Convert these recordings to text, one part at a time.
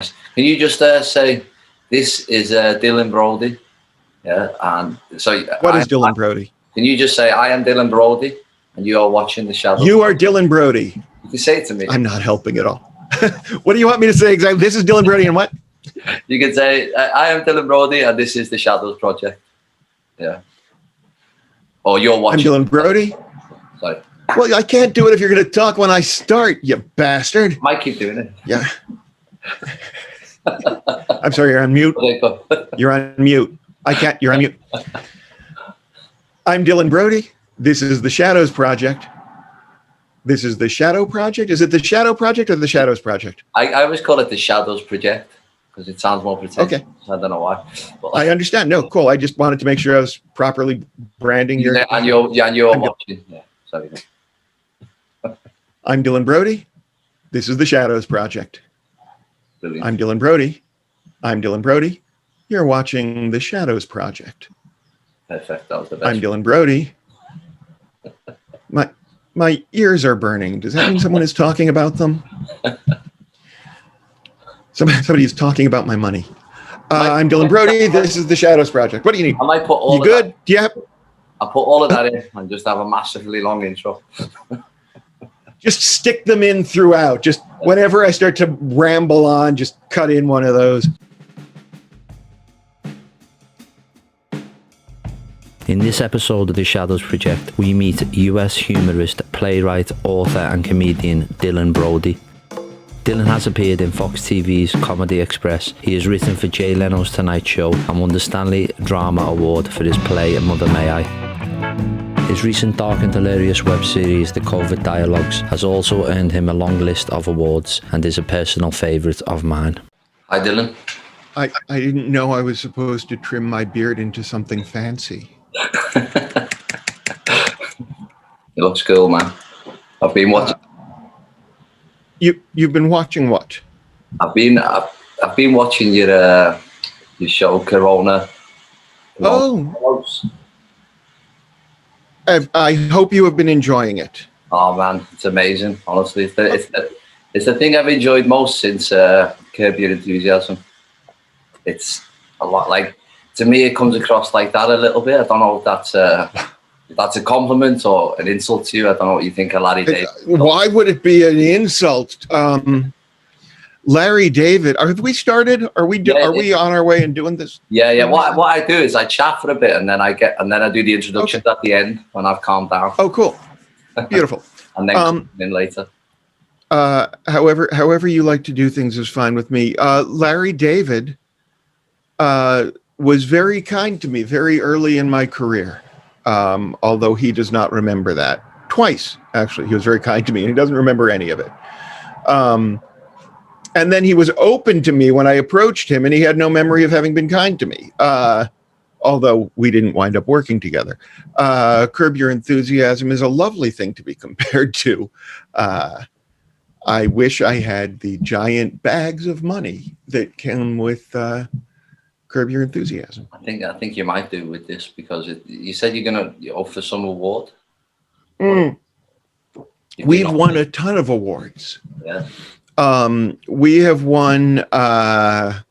Can you just say this is Dylan Brody? Yeah, and so what is Dylan Brody? Can you just say I am Dylan Brody, and you are watching the Shadows? You are Dylan Brody. You can say it to me. I'm not helping at all. What do you want me to say exactly? This is Dylan Brody, and what? You can say I am Dylan Brody, and this is the Shadows Project. Yeah. Or you're watching. I'm Dylan Brody. Sorry. Well, I can't do it if you're going to talk when I start, you bastard. I might keep doing it. Yeah. I'm sorry, you're on mute. You're on mute. I can't. You're on mute. I'm Dylan Brody. This is the Shadows Project. This is the Shadow Project. Is it the Shadow Project or the Shadows Project? I always call it the Shadows Project because it sounds more pretentious. Okay. I don't know why. But I understand. No, cool. I just wanted to make sure I was properly branding your. And you're watching. Yeah. Sorry. I'm Dylan Brody. This is the Shadows Project. Brilliant. I'm Dylan Brody. I'm Dylan Brody. You're watching the Shadows Project. Perfect. That was the best. I'm Dylan Brody. My ears are burning. Does that mean someone is talking about them? Somebody is talking about my money. I'm Dylan Brody. This is the Shadows Project. What do you need? I might put all you of good? That. Do you have? I'll put all of that in and just have a massively long intro. Just stick them in throughout. Just whenever I start to ramble on, just cut in one of those. In this episode of The Shadows Project, we meet US humorist, playwright, author and comedian Dylan Brody. Dylan has appeared in Fox TV's Comedy Express. He has written for Jay Leno's Tonight Show and won the Stanley Drama Award for his play Mother May I. His recent dark and hilarious web series, The COVID Dialogues, has also earned him a long list of awards and is a personal favourite of mine. Hi, Dylan. I didn't know I was supposed to trim my beard into something fancy. It looks cool, man. I've been watching. You've been watching what? I've been watching your show, Corona. Oh. I hope you have been enjoying it. Oh man, it's amazing. Honestly, it's the thing I've enjoyed most since Curb Your Enthusiasm. It's a lot like, to me, it comes across like that a little bit. I don't know if that's a compliment or an insult to you. I don't know what you think of Larry David. Why would it be an insult? Larry David, have we started? Are we on our way and doing this? Yeah. What I do is I chat for a bit and then I do the introductions at the end when I've calmed down. Oh, cool, beautiful. And then come in later. However you like to do things is fine with me. Larry David was very kind to me very early in my career, although he does not remember that. Twice, actually, he was very kind to me, and he doesn't remember any of it. And then he was open to me when I approached him, and he had no memory of having been kind to me, although we didn't wind up working together. Curb Your Enthusiasm is a lovely thing to be compared to. I wish I had the giant bags of money that came with Curb Your Enthusiasm. I think you might do with this because you said you're going to offer some award. We've won a ton of awards. Yeah. We have won. I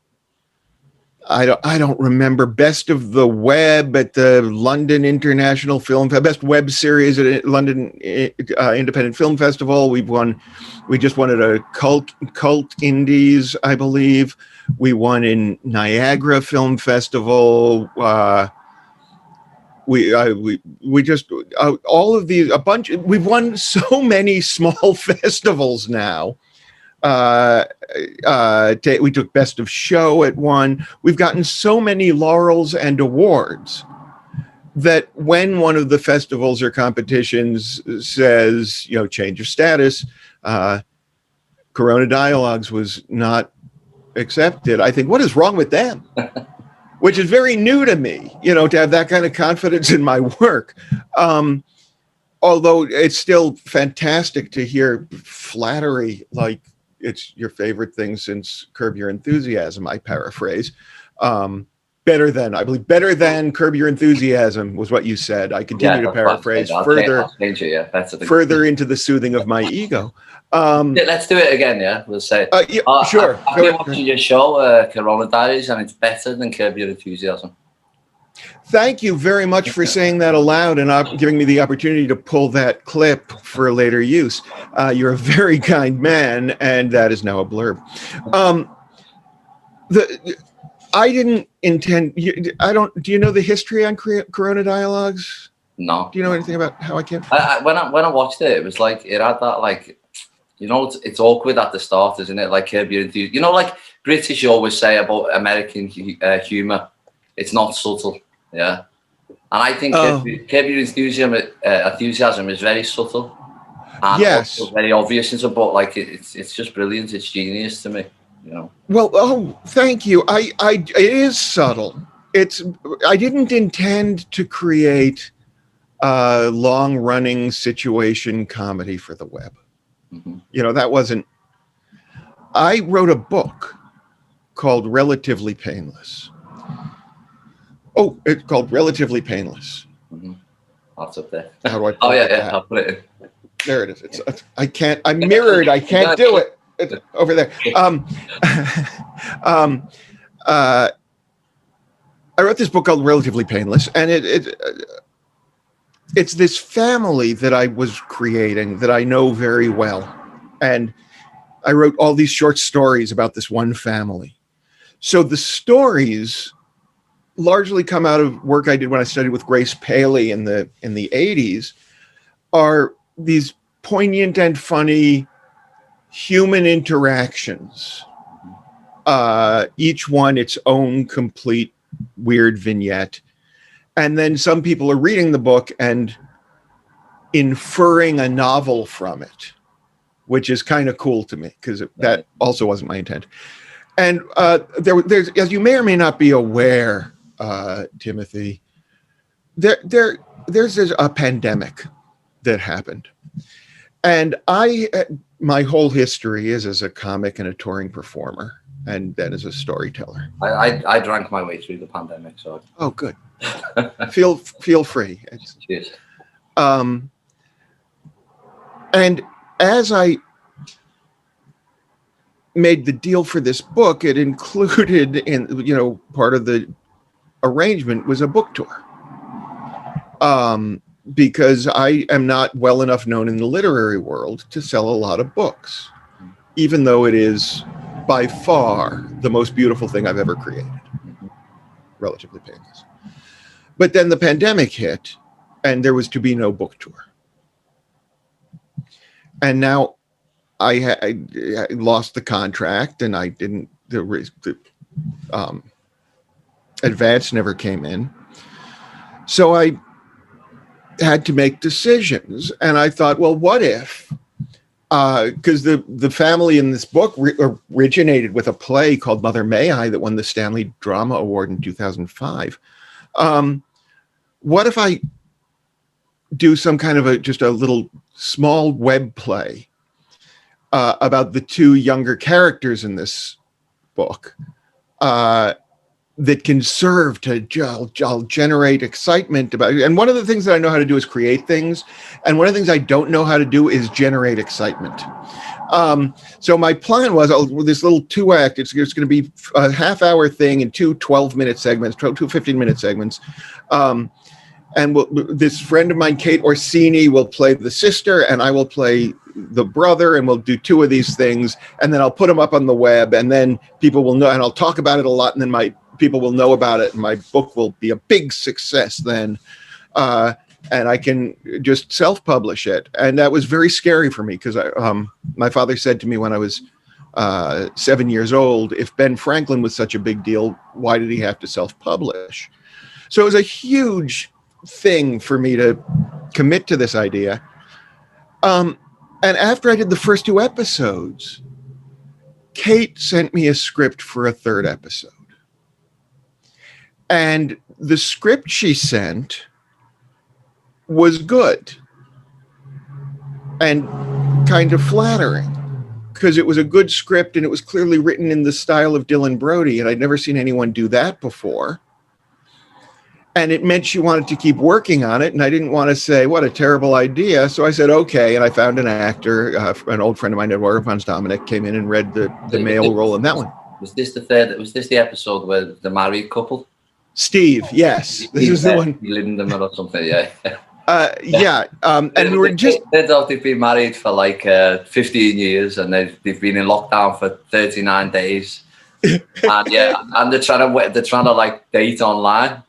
don't remember, Best of the Web at the London International Film Festival, Best Web Series at London Independent Film Festival. We just won at a Cult Indies, I believe. We won in Niagara Film Festival. We just all of these, a bunch. We've won so many small festivals now. We took Best of Show at one. We've gotten so many laurels and awards that when one of the festivals or competitions says, change of status, Corona Dialogues was not accepted, I think, what is wrong with them? Which is very new to me, to have that kind of confidence in my work. Although it's still fantastic to hear flattery like it's your favorite thing since Curb Your Enthusiasm, I paraphrase, better than, I believe, better than Curb Your Enthusiasm was what you said. I continue to paraphrase further into the soothing of my ego. Let's do it again, yeah? We'll say, sure. I've been watching your show, Corona Diaries, and it's better than Curb Your Enthusiasm. Thank you very much for saying that aloud and giving me the opportunity to pull that clip for later use. You're a very kind man, and that is now a blurb. I didn't intend. Do you know the history on Corona Dialogues? No. Do you know anything about how I came? When I watched it, it was like it had that like, you know, it's awkward at the start, isn't it? Like Curb Your Enthusiasm. You know, like British always say about American humor, it's not subtle. Yeah, and I think Curb Your Enthusiasm is very subtle. And yes, very obvious into, but like it's just brilliant. It's genius to me. You know. Well, thank you. It is subtle. I didn't intend to create a long-running situation comedy for the web. Mm-hmm. You know, that wasn't. I wrote a book called Relatively Painless. Oh, it's called Relatively Painless. Mm-hmm. That's up there. How do I? Yeah. I'll put it in. There it is. I can't. I'm mirrored. I can't do it. It's over there. I wrote this book called Relatively Painless, and it's this family that I was creating that I know very well, and I wrote all these short stories about this one family. So the stories largely come out of work I did when I studied with Grace Paley in the 80s, are these poignant and funny human interactions, each one its own complete weird vignette. And then some people are reading the book and inferring a novel from it, which is kind of cool to me because that also wasn't my intent. And there's, as you may or may not be aware, Timothy, there's a pandemic that happened. And my whole history is as a comic and a touring performer, and then as a storyteller. I drank my way through the pandemic, so. Oh, good. Feel free. Cheers. And as I made the deal for this book, it included part of the arrangement was a book tour. Because I am not well enough known in the literary world to sell a lot of books, even though it is by far the most beautiful thing I've ever created. Relatively Painless. But then the pandemic hit and there was to be no book tour. And now I lost the contract and I didn't, the advance never came in. So I had to make decisions. And I thought, well, what if, because the family in this book originated with a play called Mother May I that won the Stanley Drama Award in 2005. What if I do some kind of just a little small web play about the two younger characters in this book that can serve to generate excitement about it. And one of the things that I know how to do is create things. And one of the things I don't know how to do is generate excitement. So my plan was this little 2-act, it's going to be a half-hour thing and two 12-minute segments, two 15-minute segments. And this friend of mine, Kate Orsini, will play the sister and I will play the brother, and we'll do two of these things. And then I'll put them up on the web and then people will know, and I'll talk about it a lot. And then people will know about it, and my book will be a big success then, and I can just self-publish it. And that was very scary for me because my father said to me when I was 7 years old, if Ben Franklin was such a big deal, why did he have to self-publish? So it was a huge thing for me to commit to this idea. And after I did the first 2 episodes, Kate sent me a script for a 3rd episode. And the script she sent was good and kind of flattering because it was a good script and it was clearly written in the style of Dylan Brody. And I'd never seen anyone do that before. And it meant she wanted to keep working on it. And I didn't want to say, what a terrible idea. So I said, okay. And I found an actor, an old friend of mine, Eduardo Franz Dominic, came in and read the male role in that one. Was this the episode where the married couple? Steve, yes. This is the one. Linden or something, yeah. And we were just... Turns out they've been married for like 15 years and they've been in lockdown for 39 days. And they're trying to like date online.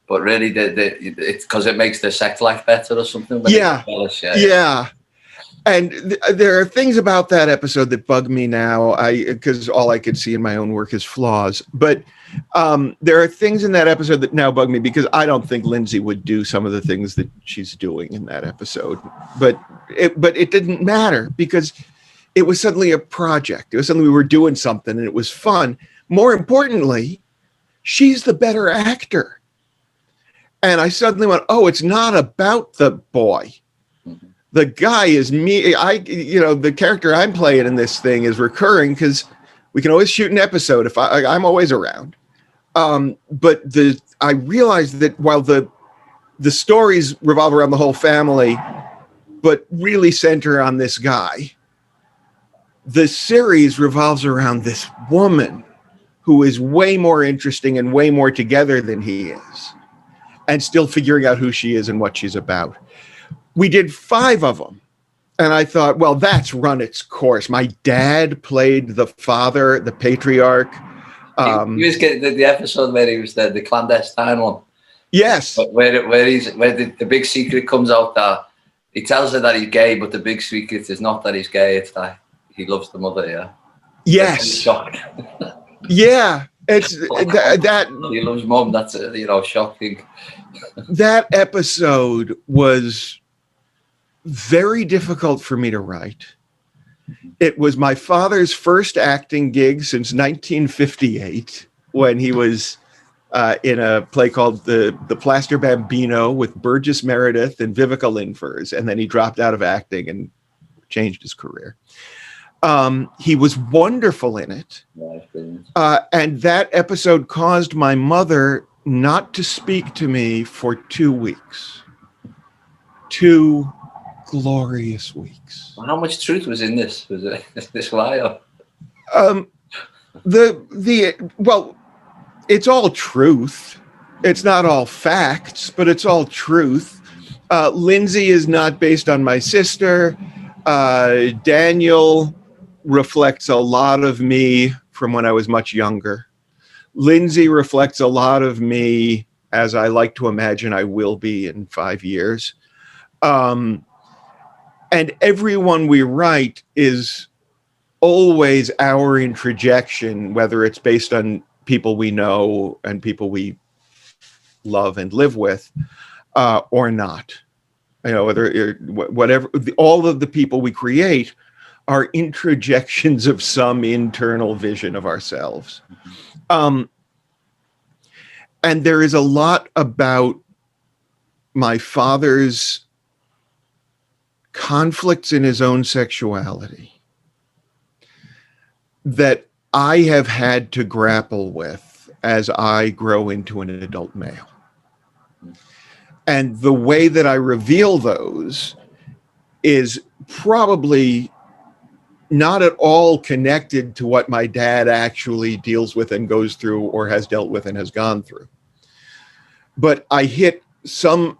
But really, it's because it makes their sex life better or something. Yeah. And there are things about that episode that bug me now, because all I could see in my own work is flaws. But there are things in that episode that now bug me because I don't think Lindsay would do some of the things that she's doing in that episode. But it didn't matter because it was suddenly a project. It was suddenly we were doing something and it was fun. More importantly, she's the better actor. And I suddenly went, oh, it's not about the boy. The guy is me. The character I'm playing in this thing is recurring because we can always shoot an episode if I'm always around. But I realized that while the stories revolve around the whole family, but really center on this guy, the series revolves around this woman who is way more interesting and way more together than he is. And still figuring out who she is and what she's about. We did 5 of them. And I thought, well, that's run its course. My dad played the father, the patriarch. He was getting the episode where he was the clandestine one. Yes. Where the big secret comes out that he tells her that he's gay, but the big secret is not that he's gay. It's that he loves the mother, yeah. Yes. Yeah. It's that he loves mom. That's shocking. That episode was very difficult for me to write. It was my father's first acting gig since 1958 when he was in a play called the Plaster Bambino with Burgess Meredith and Vivica Linfors, and then he dropped out of acting and changed his career. He was wonderful in it. And that episode caused my mother not to speak to me for 2 weeks. 2 glorious weeks. How much truth was in this? Was it this lie? Well, it's all truth. It's not all facts, but it's all truth. Lindsay is not based on my sister. Daniel reflects a lot of me from when I was much younger. Lindsay reflects a lot of me as I like to imagine I will be in 5 years. And everyone we write is always our introjection, whether it's based on people we know and people we love and live with, or not. Whatever, all of the people we create are introjections of some internal vision of ourselves. And there is a lot about my father's conflicts in his own sexuality that I have had to grapple with as I grow into an adult male. And the way that I reveal those is probably not at all connected to what my dad actually deals with and goes through or has dealt with and has gone through. But I hit some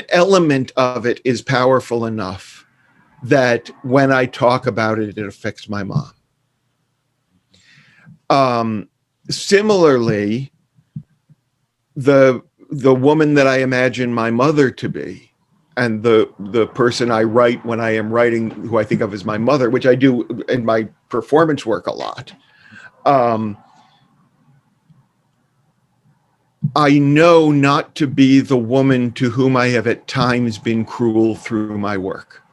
element of it is powerful enough that when I talk about it, it affects my mom. Similarly, the woman that I imagine my mother to be, and the person I write when I am writing, who I think of as my mother, which I do in my performance work a lot. I know not to be the woman to whom I have at times been cruel through my work.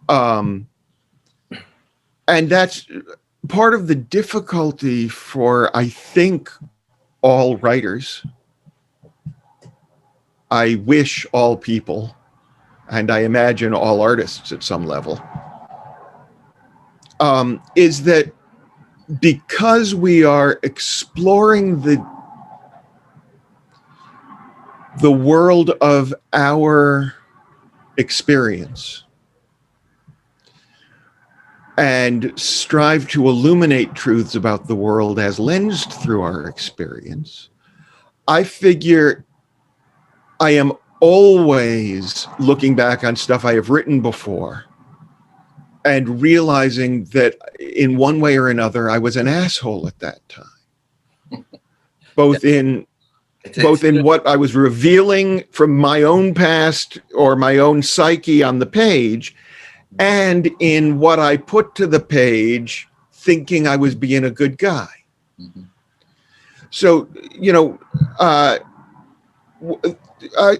And that's part of the difficulty for, I think, all writers. I wish all people, and I imagine all artists at some level, is that because we are exploring the world of our experience and strive to illuminate truths about the world as lensed through our experience, I figure I am always looking back on stuff I have written before and realizing that in one way or another, I was an asshole at that time, both in what I was revealing from my own past or my own psyche on the page, and in what I put to the page, thinking I was being a good guy. Mm-hmm. So,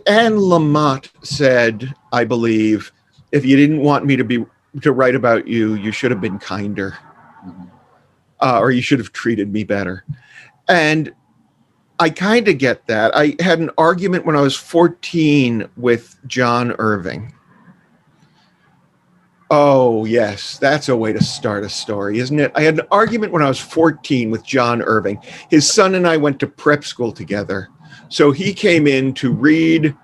Anne Lamott said, I believe, if you didn't want me to write about you, you should have been kinder, or you should have treated me better. And I kind of get that. I had an argument when I was 14 with John Irving. Oh, yes, that's a way to start a story, isn't it? I had an argument when I was 14 with John Irving. His son and I went to prep school together. So he came in to read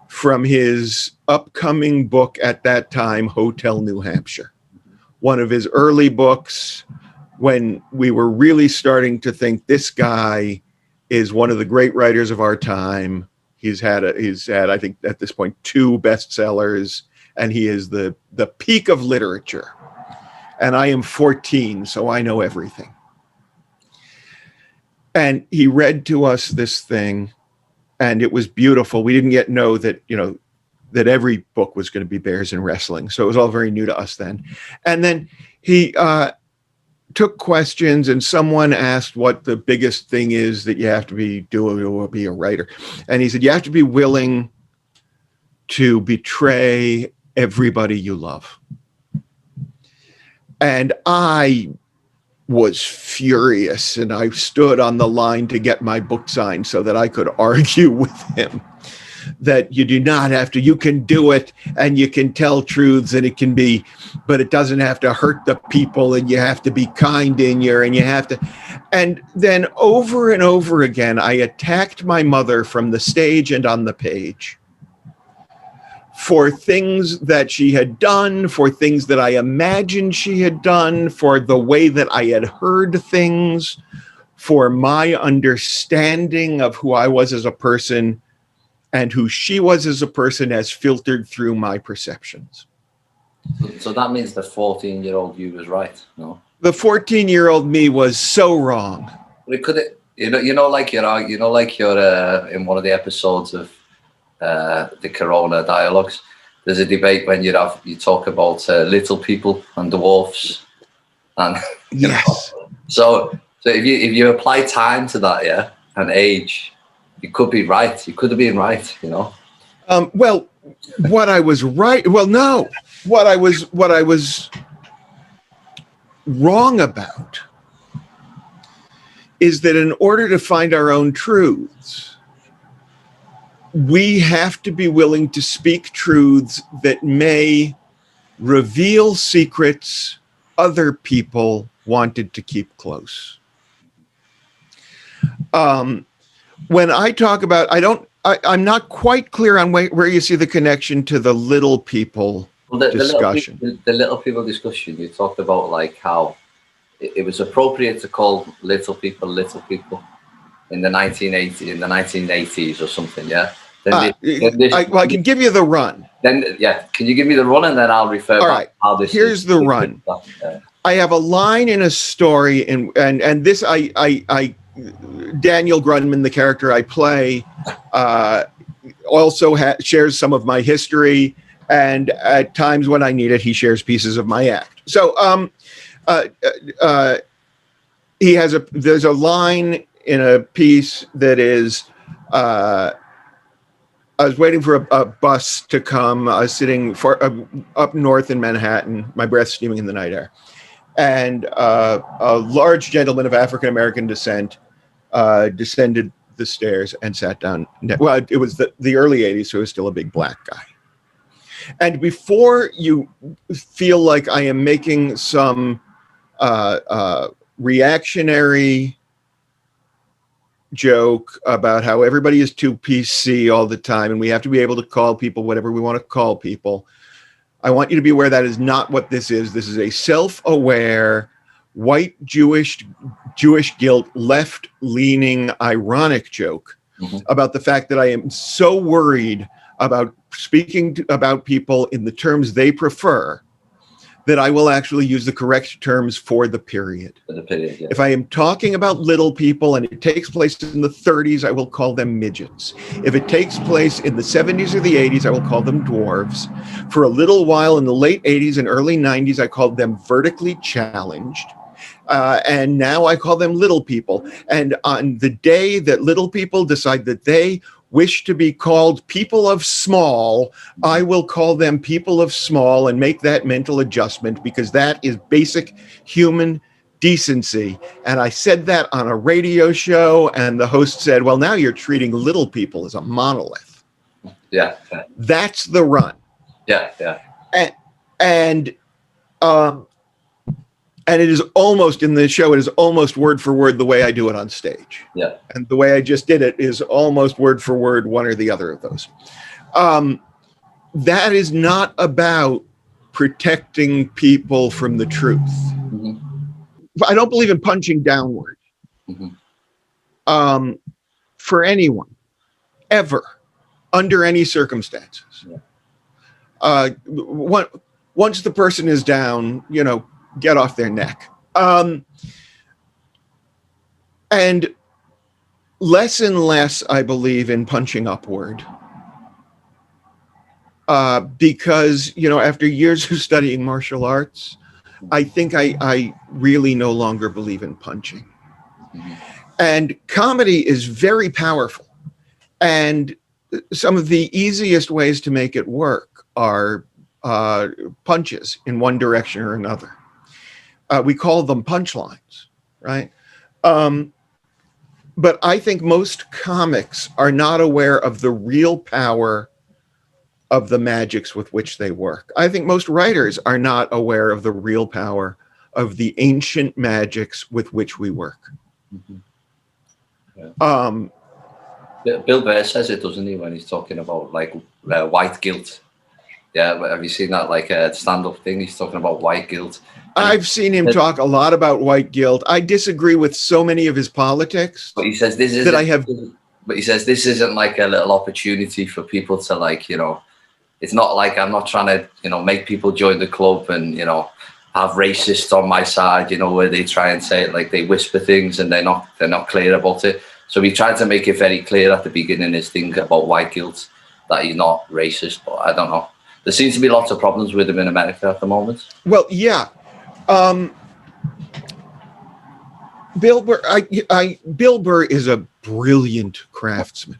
from his upcoming book at that time, Hotel New Hampshire, one of his early books when we were really starting to think this guy is one of the great writers of our time. He's had, I think at this point, 2 bestsellers, and he is the peak of literature. And I am 14, so I know everything. And he read to us this thing, and it was beautiful. We didn't yet know that, that every book was going to be bears and wrestling. So it was all very new to us then. And then he took questions, and someone asked what the biggest thing is that you have to be doing to be a writer. And he said, you have to be willing to betray everybody you love. And I was furious, and I stood on the line to get my book signed so that I could argue with him that you do not have to, you can do it, and you can tell truths, and it can be, but it doesn't have to hurt the people, and you have to be kind and you have to. And then over and over again, I attacked my mother from the stage and on the page for things that she had done, for things that I imagined she had done, for the way that I had heard things, for my understanding of who I was as a person and who she was as a person as filtered through my perceptions. So that means the 14-year-old you was right, no? The 14-year-old me was so wrong. But it could, like you're in one of the episodes of the Corona dialogues, there's a debate when you talk about little people and dwarfs, and yes. So if you apply time to that, yeah, and age, you could be right. You could have been right, Well, what I was right. Well, no, what I was wrong about is that in order to find our own truths, we have to be willing to speak truths that may reveal secrets other people wanted to keep close. When I talk about, I'm not quite clear on where you see the connection to the little people discussion. The little people discussion, you talked about like how it was appropriate to call little people in the 1980s or something, yeah? I can give you the run. Then, yeah, can you give me the run, and then I'll refer back how this here's is. The run. I have a line in a story, and this I Daniel Grunman, the character I play, also shares some of my history, and at times when I need it, he shares pieces of my act. So there's a line in a piece that is, I was waiting for a bus to come. I was sitting up north in Manhattan, my breath steaming in the night air. And a large gentleman of African-American descent descended the stairs and sat down. Well, it was the early 80s, so it was still a big black guy. And before you feel like I am making some reactionary joke about how everybody is too PC all the time and we have to be able to call people whatever we want to call people. I want you to be aware that is not what this is. This is a self-aware, white Jewish guilt, left-leaning, ironic joke about the fact that I am so worried about speaking about people in the terms they prefer that I will actually use the correct terms for the period. For the period, yeah. If I am talking about little people and it takes place in the 30s, I will call them midgets. If it takes place in the 70s or the 80s, I will call them dwarves. For a little while in the late 80s and early 90s, I called them vertically challenged. And now I call them little people. And on the day that little people decide that they wish to be called people of small, I will call them people of small and make that mental adjustment because that is basic human decency. And I said that on a radio show and the host said, well, now you're treating little people as a monolith. Yeah. That's the run. Yeah. And it is almost in the show, it is almost word for word the way I do it on stage. Yeah. And the way I just did it is almost word for word one or the other of those. That is not about protecting people from the truth. Mm-hmm. I don't believe in punching downward for anyone, ever, under any circumstances. Yeah. Once the person is down, get off their neck. And less, I believe, in punching upward. Because, after years of studying martial arts, I think I really no longer believe in punching. And comedy is very powerful. And some of the easiest ways to make it work are punches in one direction or another. We call them punchlines, right? But I think most comics are not aware of the real power of the magics with which they work. I think most writers are not aware of the real power of the ancient magics with which we work. Yeah. Bill Burr says it, doesn't he, when he's talking about white guilt? Yeah, have you seen that stand-up thing? He's talking about white guilt. I've seen him talk a lot about white guilt. I disagree with so many of his politics. But he says this is But he says this isn't like a little opportunity for people to it's not like I'm not trying to make people join the club and have racists on my side, where they try and say it they whisper things and they're not clear about it. So he tried to make it very clear at the beginning his thing about white guilt that he's not racist, but I don't know. There seems to be lots of problems with him in America at the moment. Well, yeah. Bill Burr is a brilliant craftsman.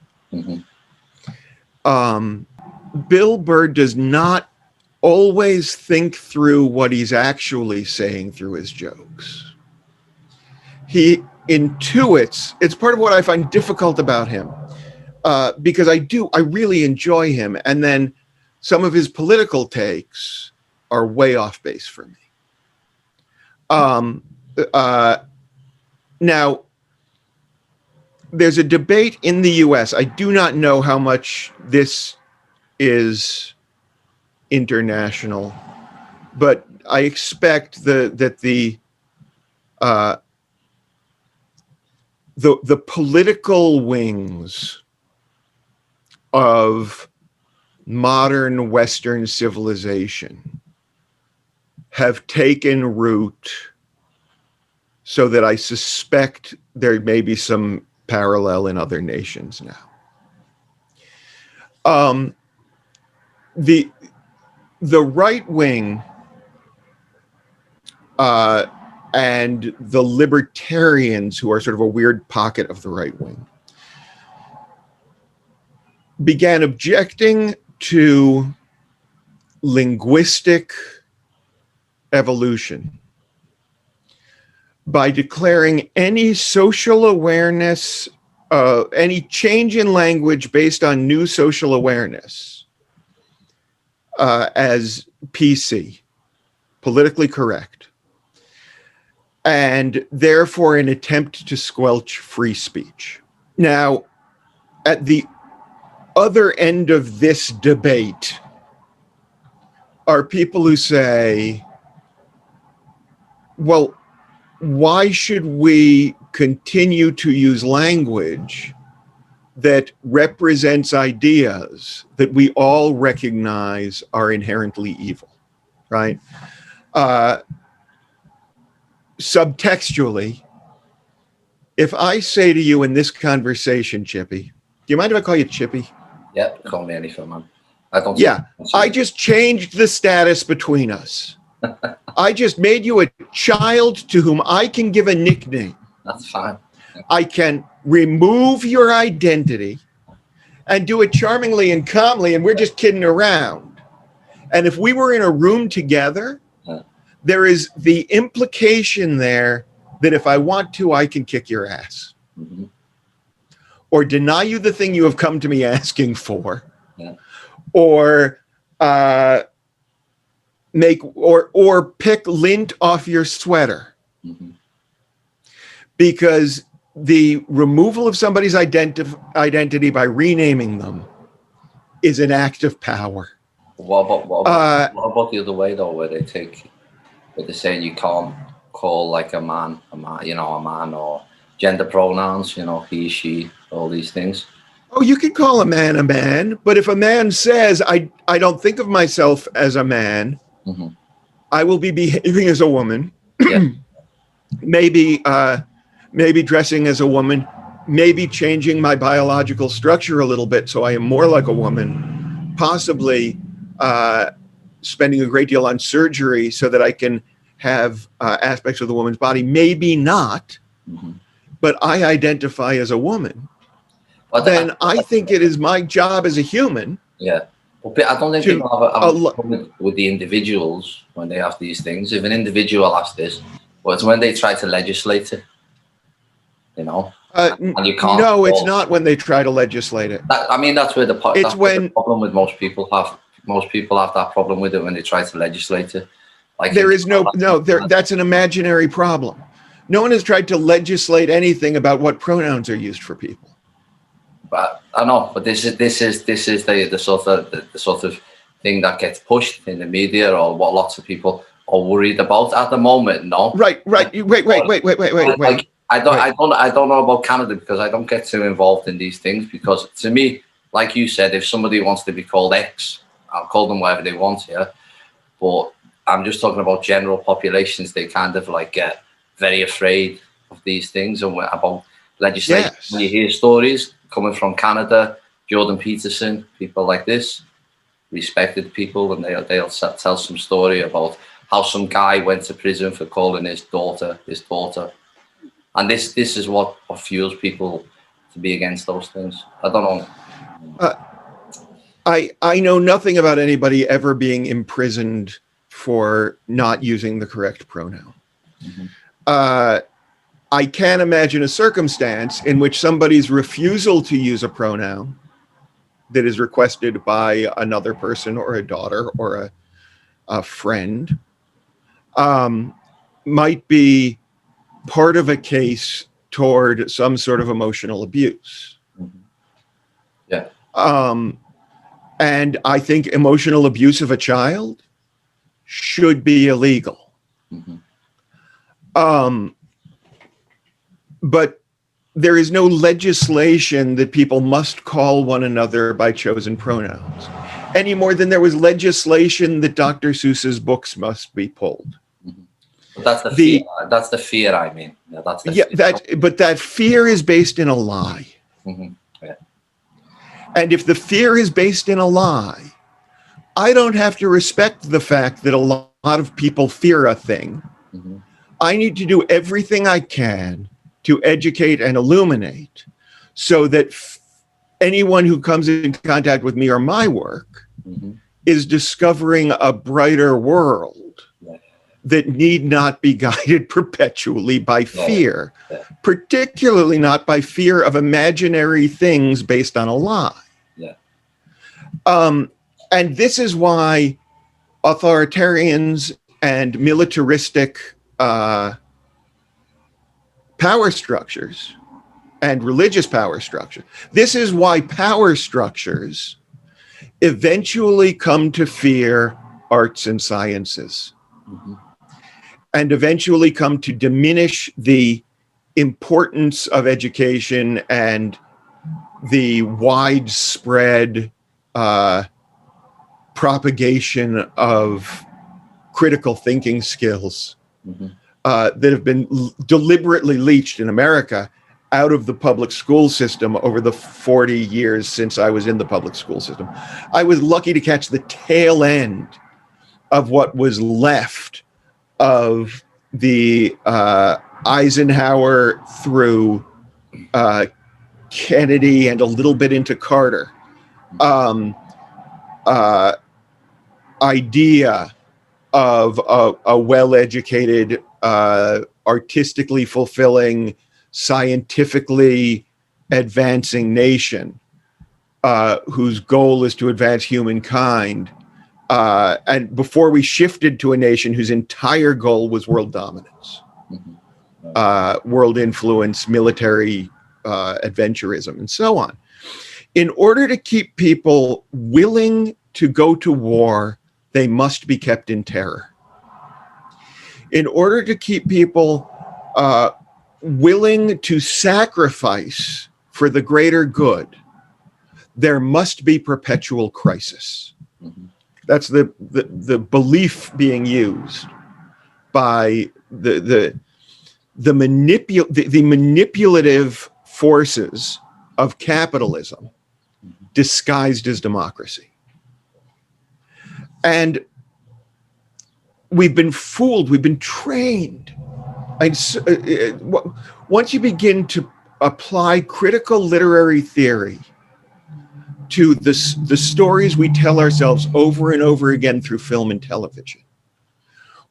Bill Burr does not always think through what he's actually saying through his jokes. He intuits. It's part of what I find difficult about him, because I really enjoy him, and then some of his political takes are way off base for me. Now, there's a debate in the US. I do not know how much this is international, but I expect that the political wings of modern Western civilization have taken root, so that I suspect there may be some parallel in other nations now. The right wing and the libertarians, who are sort of a weird pocket of the right wing, began objecting to linguistic evolution by declaring any social awareness, any change in language based on new social awareness as PC, politically correct, and therefore an attempt to squelch free speech. Now, at the other end of this debate are people who say, well, why should we continue to use language that represents ideas that we all recognize are inherently evil, right? Subtextually, if I say to you in this conversation, Chippy, do you mind if I call you Chippy? Yep, call me anything, man. I don't. Yeah, I just changed the status between us. I just made you a child to whom I can give a nickname. That's fine. I can remove your identity and do it charmingly and calmly, and we're just kidding around. And if we were in a room together, there is the implication there that if I want to, I can kick your ass. Mm-hmm. Or deny you the thing you have come to me asking for. Yeah. Or pick lint off your sweater. Mm-hmm. Because the removal of somebody's identity by renaming them is an act of power. What about the other way though, where they're saying you can't call like a man, a man, or gender pronouns, he, she, all these things. Oh, you can call a man, but if a man says, I don't think of myself as a man, mm-hmm. I will be behaving as a woman, yeah. maybe dressing as a woman, maybe changing my biological structure a little bit so I am more like a woman, possibly spending a great deal on surgery so that I can have aspects of the woman's body, maybe not, mm-hmm. but I identify as a woman. But then I think it is my job as a human. Yeah. But I don't think people have a problem with the individuals when they have these things. If an individual has this, but it's when they try to legislate it, and you can't. No, it's not when they try to legislate it. That's where the problem with most people have. Most people have that problem with it when they try to legislate it. Like that's an imaginary problem. No one has tried to legislate anything about what pronouns are used for people. But I know, but this is the sort of thing that gets pushed in the media, or what lots of people are worried about at the moment. No, right. Wait. I don't know about Canada because I don't get too involved in these things. Because to me, like you said, if somebody wants to be called X, I'll call them whatever they want. Yeah, but I'm just talking about general populations. They kind of like get very afraid of these things and about legislation. Yes. When you hear stories coming from Canada, Jordan Peterson, people like this, respected people, and they'll tell some story about how some guy went to prison for calling his daughter, and this is what fuels people to be against those things. I don't know. I know nothing about anybody ever being imprisoned for not using the correct pronoun. Mm-hmm. I can't imagine a circumstance in which somebody's refusal to use a pronoun that is requested by another person or a daughter or a friend might be part of a case toward some sort of emotional abuse. Mm-hmm. Yeah. And I think emotional abuse of a child should be illegal. Mm-hmm. But there is no legislation that people must call one another by chosen pronouns, any more than there was legislation that Dr. Seuss's books must be pulled. Mm-hmm. But that's the fear. That's the fear. I mean, but that fear is based in a lie. Mm-hmm. Yeah. And if the fear is based in a lie, I don't have to respect the fact that a lot of people fear a thing. Mm-hmm. I need to do everything I can to educate and illuminate so that anyone who comes in contact with me or my work mm-hmm. is discovering a brighter world that need not be guided perpetually by fear, particularly not by fear of imaginary things based on a lie. Yeah. And this is why authoritarians and militaristic power structures and religious power structure. This is why power structures eventually come to fear arts and sciences, and eventually come to diminish the importance of education and the widespread propagation of critical thinking skills that have been deliberately leached in America out of the public school system over the 40 years since I was in the public school system. I was lucky to catch the tail end of what was left of the Eisenhower through Kennedy and a little bit into Carter idea of a well-educated, artistically fulfilling, scientifically advancing nation whose goal is to advance humankind. And before we shifted to a nation whose entire goal was world dominance, world influence, military adventurism, and so on. In order to keep people willing to go to war, they must be kept in terror. In order to keep people willing to sacrifice for the greater good, there must be perpetual crisis. That's the belief being used by the manipulative forces of capitalism disguised as democracy. And we've been fooled, we've been trained. Once you begin to apply critical literary theory to the stories we tell ourselves over and over again through film and television,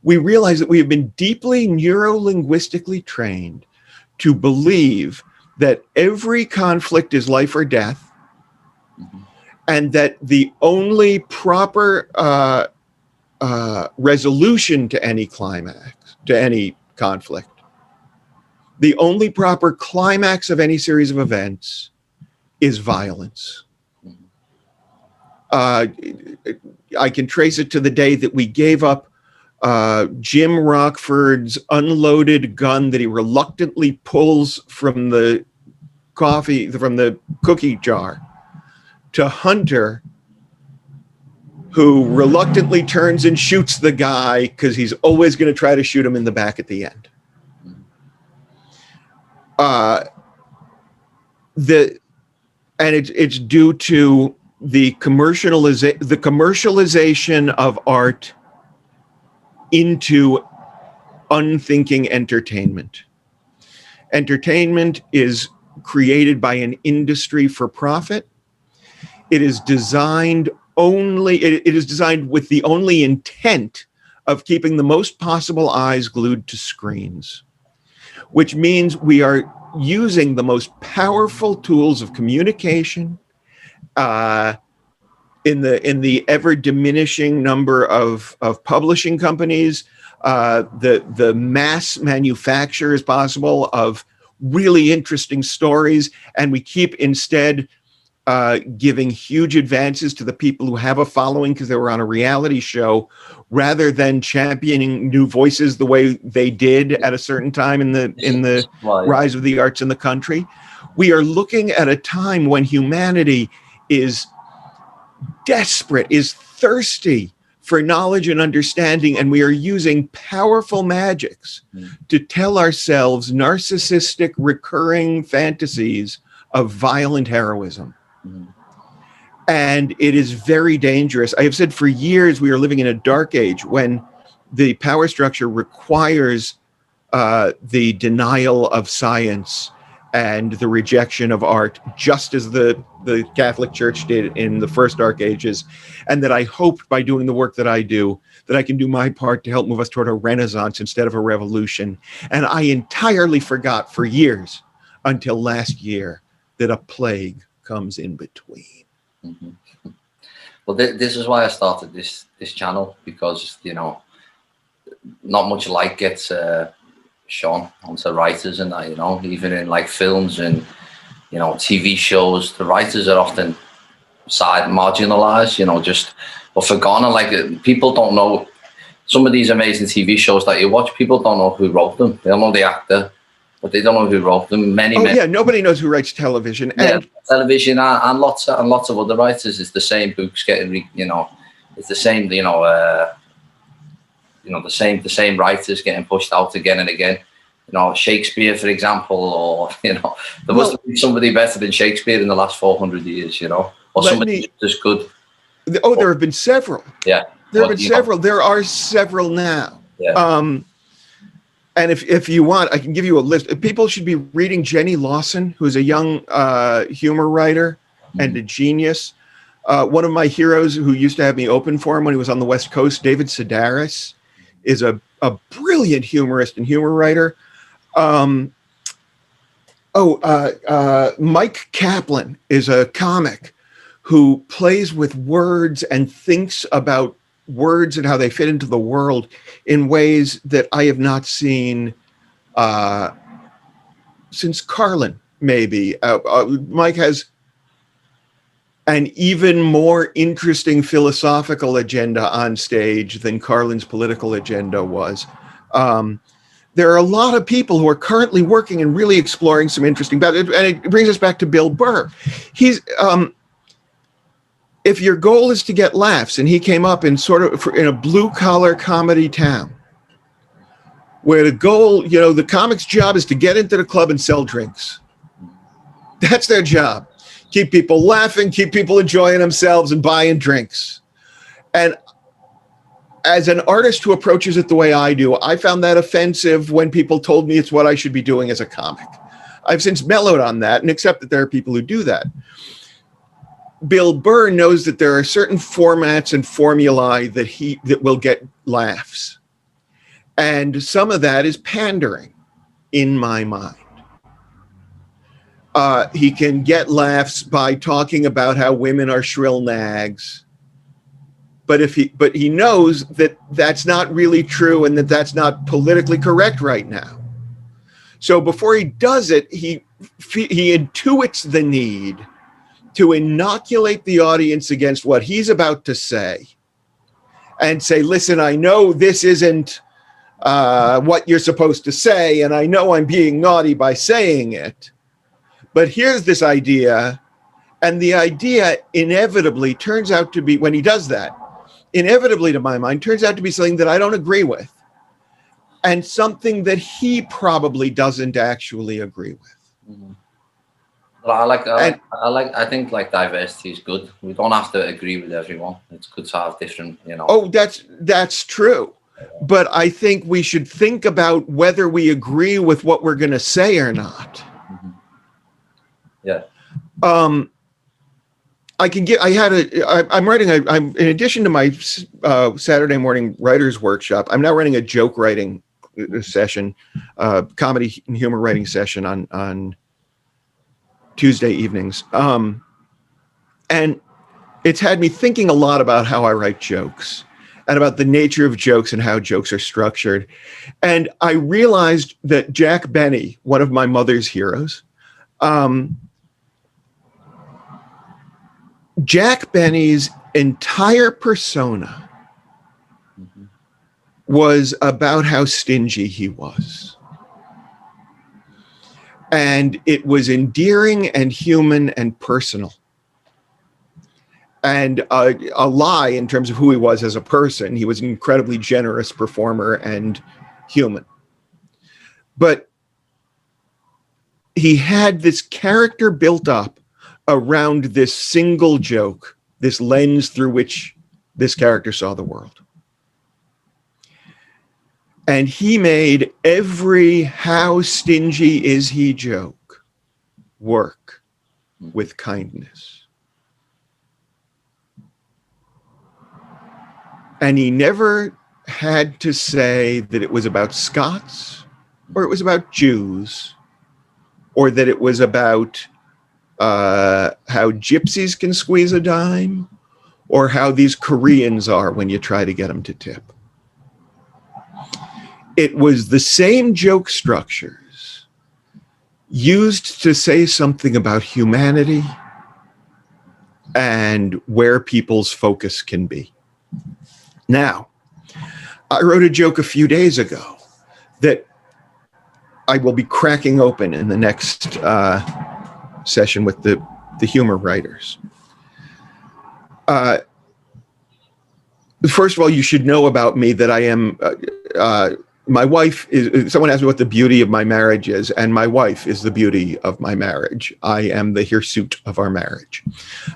we realize that we have been deeply neuro-linguistically trained to believe that every conflict is life or death, and that the only proper resolution to any climax, to any conflict, the only proper climax of any series of events is violence. I can trace it to the day that we gave up Jim Rockford's unloaded gun that he reluctantly pulls from the cookie jar, to Hunter, who reluctantly turns and shoots the guy because he's always going to try to shoot him in the back at the end. And it's due to the commercialization of art into unthinking entertainment. Entertainment is created by an industry for profit. It is designed with the only intent of keeping the most possible eyes glued to screens, which means we are using the most powerful tools of communication in the ever diminishing number of publishing companies, the mass manufacture as possible of really interesting stories, and we keep instead giving huge advances to the people who have a following because they were on a reality show, rather than championing new voices the way they did at a certain time in the rise of the arts in the country. We are looking at a time when humanity is desperate, is thirsty for knowledge and understanding, and we are using powerful magics to tell ourselves narcissistic, recurring fantasies of violent heroism. And it is very dangerous. I have said for years we are living in a dark age when the power structure requires the denial of science and the rejection of art, just as the Catholic Church did in the first dark ages. And that I hope by doing the work that I do, that I can do my part to help move us toward a renaissance instead of a revolution. And I entirely forgot for years, until last year, that a plague comes in between. Well, this is why I started this channel, because, you know, not much light gets shone onto writers and that, you know, even in like films and you know, TV shows, the writers are often marginalized, you know, just or forgotten. Like people don't know some of these amazing TV shows that you watch. People don't know who wrote them. They don't know the actor, but they don't know who wrote them. Many, nobody knows who writes television. And television and lots of other writers. It's the same books getting, you know, it's the same, you know, the same writers getting pushed out again and again. You know, Shakespeare, for example, or, you know, there must be somebody better than Shakespeare in the last 400 years, you know, or somebody just good. Oh, there have been several. Yeah. There have been several. There are several now. Yeah. And if you want, I can give you a list. People should be reading Jenny Lawson, who's a young humor writer and a genius. One of my heroes who used to have me open for him when he was on the West Coast, David Sedaris, is a brilliant humorist and humor writer. Mike Kaplan is a comic who plays with words and thinks about words and how they fit into the world in ways that I have not seen since Carlin, maybe. Mike has an even more interesting philosophical agenda on stage than Carlin's political agenda was. There are a lot of people who are currently working and really exploring some interesting, and it brings us back to Bill Burr. He's, if your goal is to get laughs, and he came up in in a blue collar comedy town, where the goal, you know, the comic's job is to get into the club and sell drinks. That's their job. Keep people laughing, keep people enjoying themselves and buying drinks. And as an artist who approaches it the way I do, I found that offensive when people told me it's what I should be doing as a comic. I've since mellowed on that and accept that there are people who do that. Bill Burr knows that there are certain formats and formulae that will get laughs. And some of that is pandering in my mind. He can get laughs by talking about how women are shrill nags. But he knows that that's not really true and that that's not politically correct right now. So before he does it, he intuits the need to inoculate the audience against what he's about to say and say, listen, I know this isn't what you're supposed to say, and I know I'm being naughty by saying it, but here's this idea. And the idea inevitably turns out to be, when he does that, inevitably to my mind, turns out to be something that I don't agree with and something that he probably doesn't actually agree with. Mm-hmm. Well, I think diversity is good. We don't have to agree with everyone. It's good to have different, you know. Oh, that's true. But I think we should think about whether we agree with what we're going to say or not. Mm-hmm. Yeah. I'm in addition to my Saturday morning writer's workshop, I'm now running a joke writing session, comedy and humor writing session on Tuesday evenings. And it's had me thinking a lot about how I write jokes and about the nature of jokes and how jokes are structured. And I realized that Jack Benny, one of my mother's heroes, Jack Benny's entire persona was about how stingy he was. And it was endearing and human and personal. And a lie in terms of who he was as a person. He was an incredibly generous performer and human. But he had this character built up around this single joke, this lens through which this character saw the world. And he made every "how stingy is he" joke work with kindness. And he never had to say that it was about Scots, or it was about Jews, or that it was about how gypsies can squeeze a dime, or how these Koreans are when you try to get them to tip. It was the same joke structures used to say something about humanity and where people's focus can be. Now, I wrote a joke a few days ago that I will be cracking open in the next session with the humor writers. First of all, you should know about me that I am, my wife is, someone asked me what the beauty of my marriage is, and my wife is the beauty of my marriage. I am the hirsute of our marriage.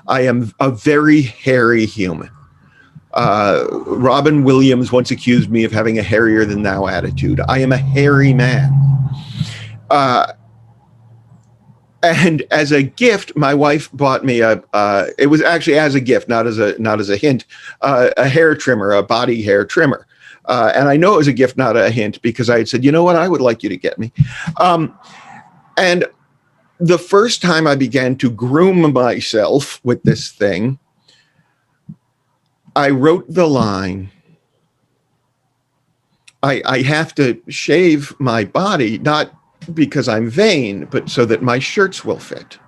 I am a very hairy human. Robin Williams once accused me of having a hairier than thou attitude. I am a hairy man. And as a gift, my wife bought me it was actually as a gift, not as a hint, a hair trimmer, a body hair trimmer. And I know it was a gift, not a hint, because I had said, you know what, I would like you to get me. And the first time I began to groom myself with this thing, I wrote the line, I have to shave my body, not because I'm vain, but so that my shirts will fit.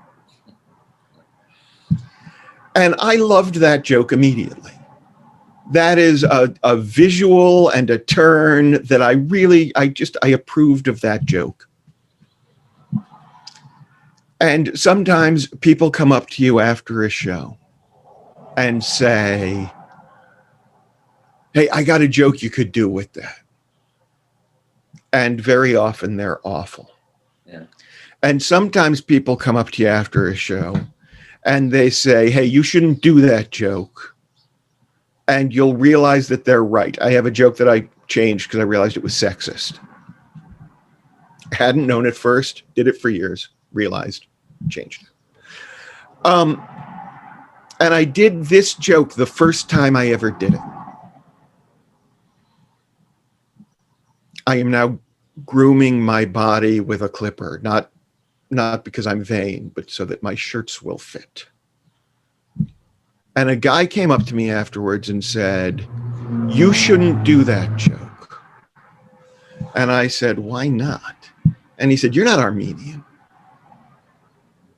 And I loved that joke immediately. That is a visual and a turn that I approved of that joke. And sometimes people come up to you after a show and say, hey, I got a joke you could do with that. And very often they're awful. Yeah. And sometimes people come up to you after a show and they say, hey, you shouldn't do that joke. And you'll realize that they're right. I have a joke that I changed because I realized it was sexist. Hadn't known it first, did it for years, realized, changed it. And I did this joke the first time I ever did it. I am now grooming my body with a clipper, not because I'm vain, but so that my shirts will fit. And a guy came up to me afterwards and said, you shouldn't do that joke. And I said, why not? And he said, you're not Armenian.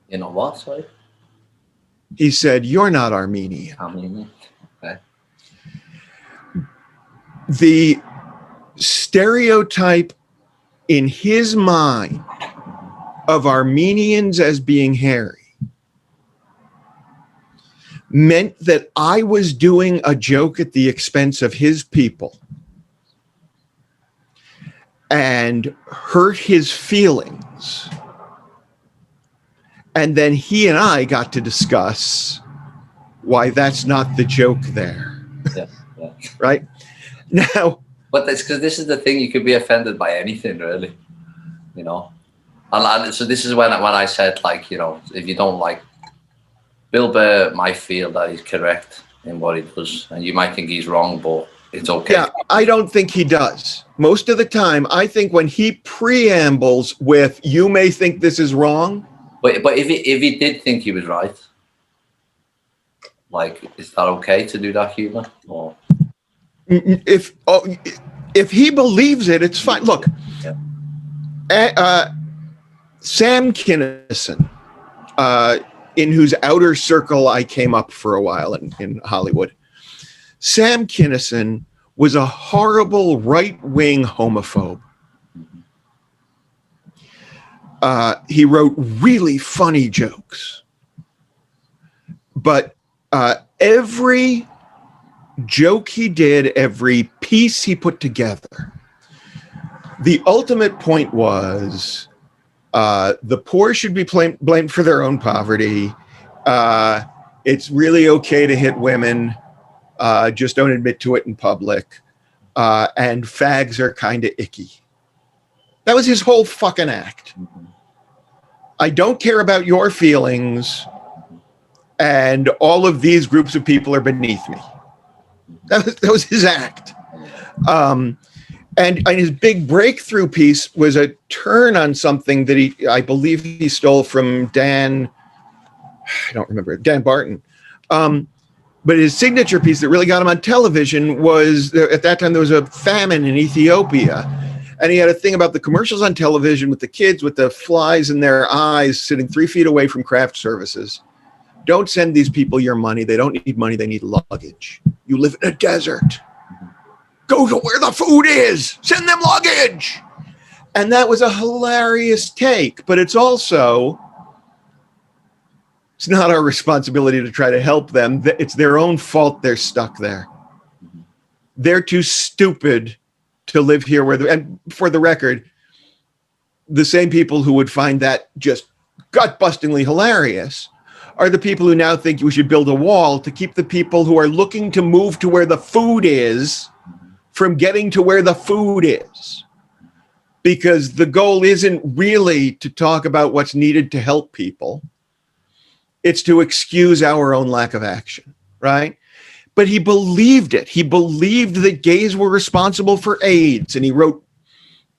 You know what, sorry? He said, you're not Armenian. Armenian, okay. The stereotype in his mind of Armenians as being hairy meant that I was doing a joke at the expense of his people and hurt his feelings. And then he and I got to discuss why that's not the joke there. Yeah, yeah. Right? Now, but it's because this is the thing, you could be offended by anything, really, you know. And so this is when I said, like, you know, if you don't like, Bill Burr might feel that he's correct in what he does, and you might think he's wrong, but it's okay. Yeah, I don't think he does. Most of the time, I think when he preambles with, you may think this is wrong. But if he did think he was right, like, is that okay to do that humor? Or if he believes it, it's fine. Look, Sam Kinison, in whose outer circle I came up for a while in Hollywood, Sam Kinison was a horrible right-wing homophobe. He wrote really funny jokes, but every joke he did, every piece he put together, the ultimate point was the poor should be blamed for their own poverty. It's really okay to hit women. Just don't admit to it in public. And fags are kind of icky. That was his whole fucking act. I don't care about your feelings, and all of these groups of people are beneath me. That was his act. And his big breakthrough piece was a turn on something that I believe he stole from Dan Barton. But his signature piece that really got him on television was, at that time, there was a famine in Ethiopia. And he had a thing about the commercials on television with the kids with the flies in their eyes sitting 3 feet away from craft services. Don't send these people your money. They don't need money. They need luggage. You live in a desert. Go to where the food is. Send them luggage. And that was a hilarious take. But it's also, it's not our responsibility to try to help them. It's their own fault they're stuck there. They're too stupid to live here where, and for the record, the same people who would find that just gut-bustingly hilarious are the people who now think we should build a wall to keep the people who are looking to move to where the food is from getting to where the food is. Because the goal isn't really to talk about what's needed to help people. It's to excuse our own lack of action, right? But he believed it. He believed that gays were responsible for AIDS, and he wrote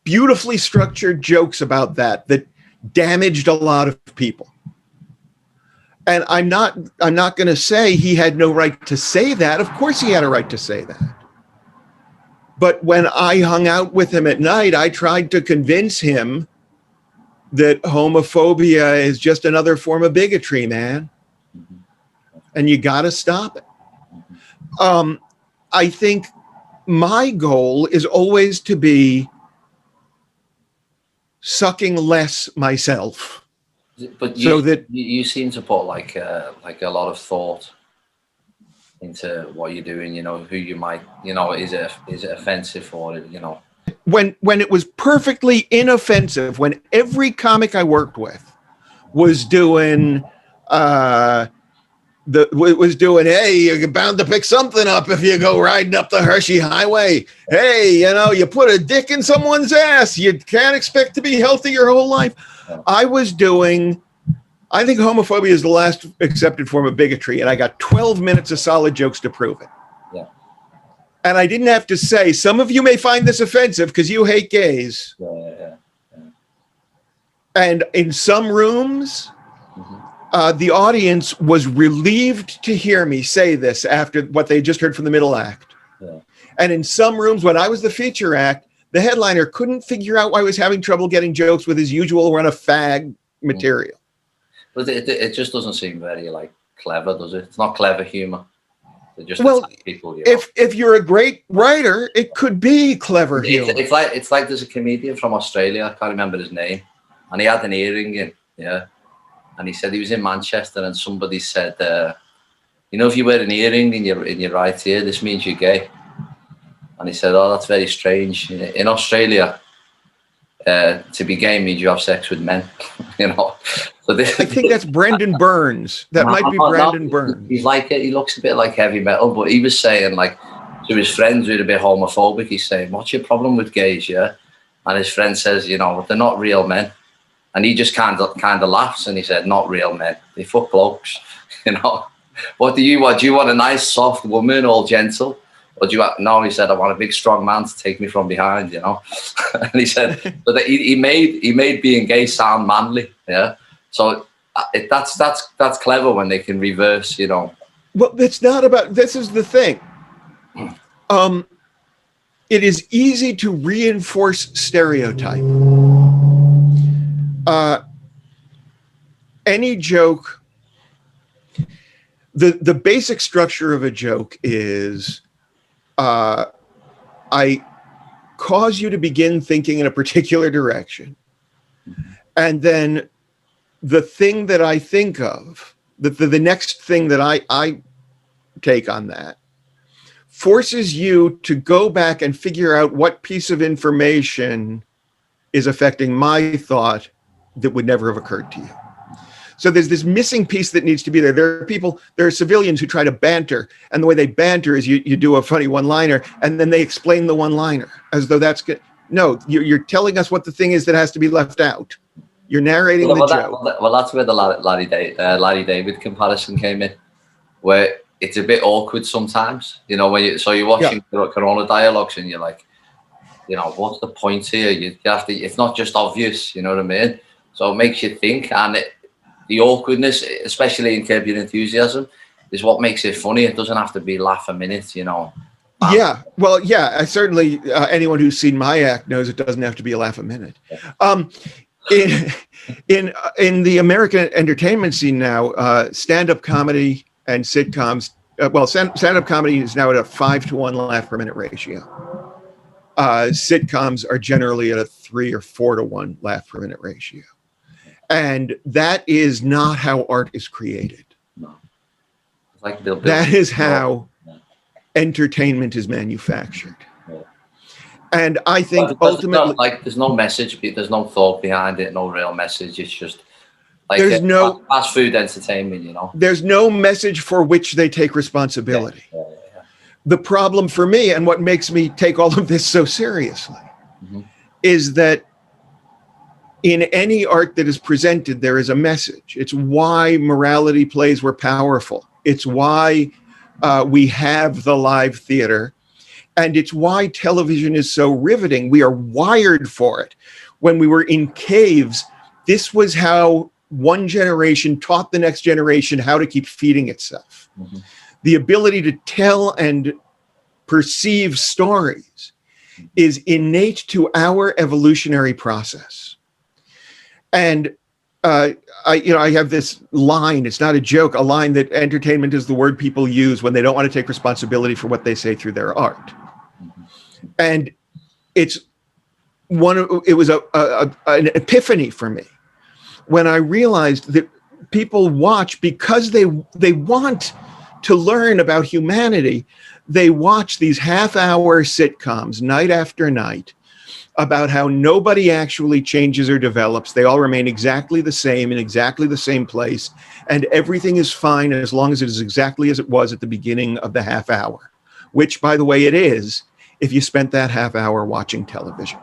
beautifully structured jokes about that damaged a lot of people. And I'm not going to say he had no right to say that. Of course he had a right to say that. But when I hung out with him at night, I tried to convince him that homophobia is just another form of bigotry, man. And you got to stop it. I think my goal is always to be sucking less myself. But so that you seem to put like a lot of thought into what you're doing, you know, who you might, you know, is it offensive for it, you know? When it was perfectly inoffensive, when every comic I worked with was doing hey, you're bound to pick something up if you go riding up the Hershey Highway. Hey, you know, you put a dick in someone's ass. You can't expect to be healthy your whole life. I think homophobia is the last accepted form of bigotry, and I got 12 minutes of solid jokes to prove it. Yeah. And I didn't have to say, some of you may find this offensive because you hate gays. Yeah. And in some rooms, the audience was relieved to hear me say this after what they just heard from the middle act. Yeah. And in some rooms, when I was the feature act, the headliner couldn't figure out why I was having trouble getting jokes with his usual run of fag material. But it just doesn't seem very like clever, does it? It's not clever humor. Just people, you know. If you're a great writer, it could be clever humor. It's like there's a comedian from Australia. I can't remember his name, and he had an earring in. Yeah. And he said he was in Manchester, and somebody said, you know, if you wear an earring in your right ear, this means you're gay. And he said, oh, that's very strange. In Australia, to be gay means you have sex with men, you know. So I think that's Brendan Burns. That might be Brendan Burns. He's like it. He looks a bit like heavy metal, but he was saying, like, to his friends who are a bit homophobic, he's saying, what's your problem with gays, yeah? And his friend says, you know, they're not real men. And he just kind of laughs, and he said, not real men. They fuck blokes, you know. What do you want? Do you want a nice, soft woman, all gentle? Or do you want, no, he said, I want a big, strong man to take me from behind, you know. And he said, so that he made being gay sound manly, yeah. So that's clever when they can reverse, you know. Well, it's not about, this is the thing. It is easy to reinforce stereotype. Any joke, the basic structure of a joke is, I cause you to begin thinking in a particular direction. And then the thing that I think of, the next thing that I take on that, forces you to go back and figure out what piece of information is affecting my thought that would never have occurred to you. So there's this missing piece that needs to be there. There are civilians who try to banter, and the way they banter is you do a funny one-liner, and then they explain the one-liner as though that's good. No, you're telling us what the thing is that has to be left out. You're narrating the joke. Well, that's where the Larry David comparison came in, where it's a bit awkward sometimes. You know, you're watching Corona dialogues, and you're like, you know, what's the point here? You have to. It's not just obvious. You know what I mean? So it makes you think, and the awkwardness, especially in Curb Your Enthusiasm, is what makes it funny. It doesn't have to be laugh a minute, you know. Yeah, well, yeah, I certainly, anyone who's seen my act knows it doesn't have to be a laugh a minute. In the American entertainment scene now, stand-up comedy and sitcoms, stand-up comedy is now at a 5-to-1 laugh per minute ratio. Sitcoms are generally at a 3 or 4-to-1 laugh per minute ratio. And that is not how art is created. No. It's like that is how entertainment is manufactured. Yeah. And I think ultimately, there's no message, there's no thought behind it, no real message. It's just like there's no fast food entertainment, you know. There's no message for which they take responsibility. Yeah. The problem for me, and what makes me take all of this so seriously, is that in any art that is presented, there is a message. It's why morality plays were powerful. It's why we have the live theater. And it's why television is so riveting. We are wired for it. When we were in caves, this was how one generation taught the next generation how to keep feeding itself. The ability to tell and perceive stories is innate to our evolutionary process. And I have this line, it's not a joke, a line that entertainment is the word people use when they don't want to take responsibility for what they say through their art. And it was an epiphany for me when I realized that people watch because they want to learn about humanity. They watch these half-hour sitcoms night after night about how nobody actually changes or develops. They all remain exactly the same in exactly the same place, and everything is fine as long as it is exactly as it was at the beginning of the half hour, which, by the way, it is if you spent that half hour watching television.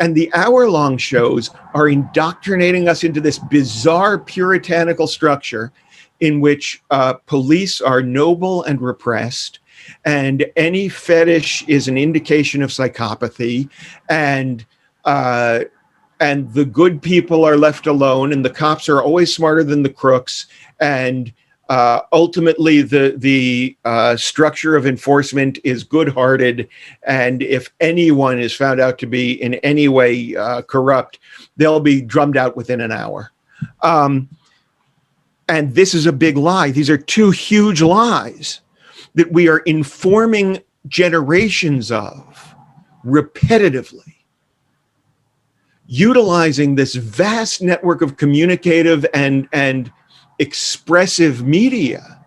And the hour-long shows are indoctrinating us into this bizarre puritanical structure in which police are noble and repressed, and any fetish is an indication of psychopathy, and the good people are left alone, and the cops are always smarter than the crooks, and ultimately the structure of enforcement is good-hearted, and if anyone is found out to be in any way corrupt, they'll be drummed out within an hour. And this is a big lie. These are two huge lies that we are informing generations of repetitively, utilizing this vast network of communicative and expressive media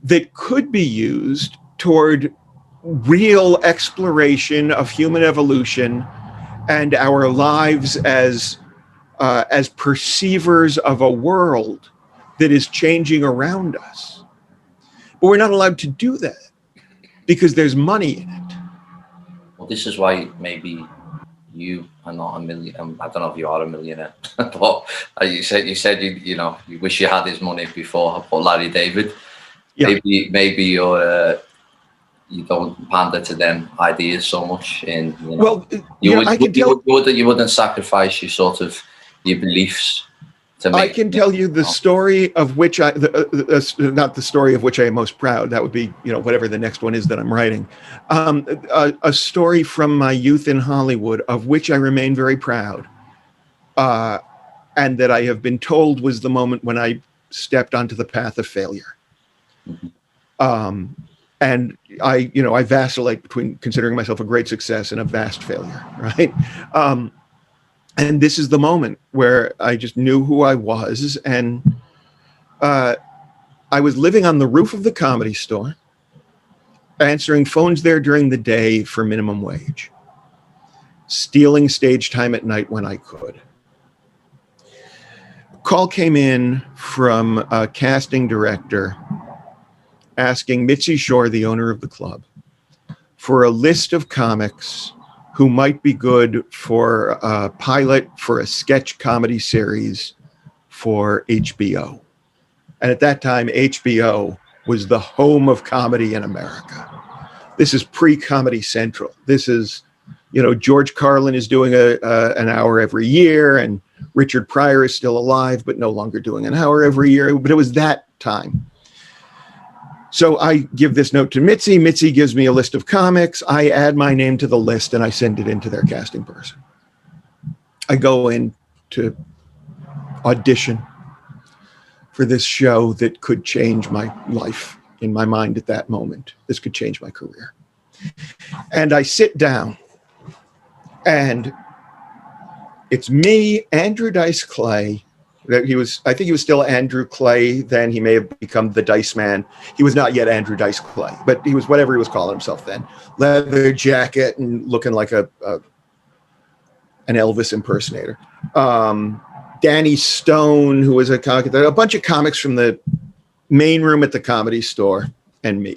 that could be used toward real exploration of human evolution and our lives as perceivers of a world that is changing around us. But we're not allowed to do that because there's money in it. Well, this is why maybe you are not a millionaire. I don't know if you are a millionaire, but you said you wish you had his money before. But Larry David, yeah. maybe you don't pander to them ideas so much, and you wouldn't sacrifice your beliefs. I can tell you the story of which not the story of which I am most proud. That would be, whatever the next one is that I'm writing. A story from my youth in Hollywood of which I remain very proud. And that I have been told was the moment when I stepped onto the path of failure. And I vacillate between considering myself a great success and a vast failure, right? And this is the moment where I just knew who I was. And I was living on the roof of the Comedy Store, answering phones there during the day for minimum wage, stealing stage time at night when I could. A call came in from a casting director asking Mitzi Shore, the owner of the club, for a list of comics who might be good for a pilot for a sketch comedy series for HBO. And at that time, HBO was the home of comedy in America. This is pre-Comedy Central. This is, George Carlin is doing an hour every year, and Richard Pryor is still alive, but no longer doing an hour every year. But it was that time. So I give this note to Mitzi. Mitzi gives me a list of comics. I add my name to the list and I send it into their casting person. I go in to audition for this show that could change my life in my mind at that moment. This could change my career. And I sit down and it's me, Andrew Dice Clay. I think he was still Andrew Clay then. He may have become the Dice Man. He was not yet Andrew Dice Clay, but he was whatever he was calling himself then. Leather jacket and looking like an Elvis impersonator. Danny Stone, who was a bunch of comics from the main room at the Comedy Store, and me.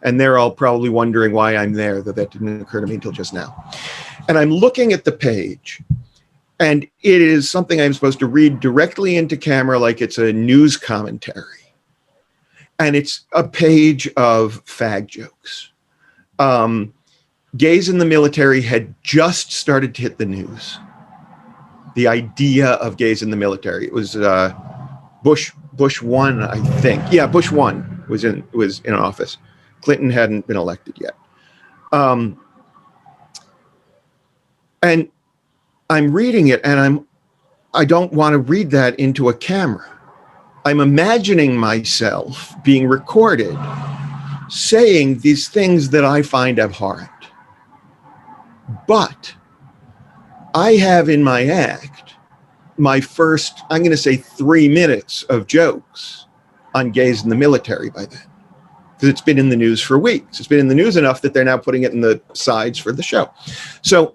And they're all probably wondering why I'm there, though that didn't occur to me until just now. And I'm looking at the page, and it is something I'm supposed to read directly into camera like it's a news commentary. And it's a page of fag jokes. Gays in the military had just started to hit the news. The idea of gays in the military. It was Bush 1, I think. Yeah, Bush 1 was in office. Clinton hadn't been elected yet. And I'm reading it, and I don't want to read that into a camera. I'm imagining myself being recorded saying these things that I find abhorrent. But I have in my act my first, I'm going to say 3 minutes of jokes on gays in the military by then. Because it's been in the news for weeks. It's been in the news enough that they're now putting it in the sides for the show. So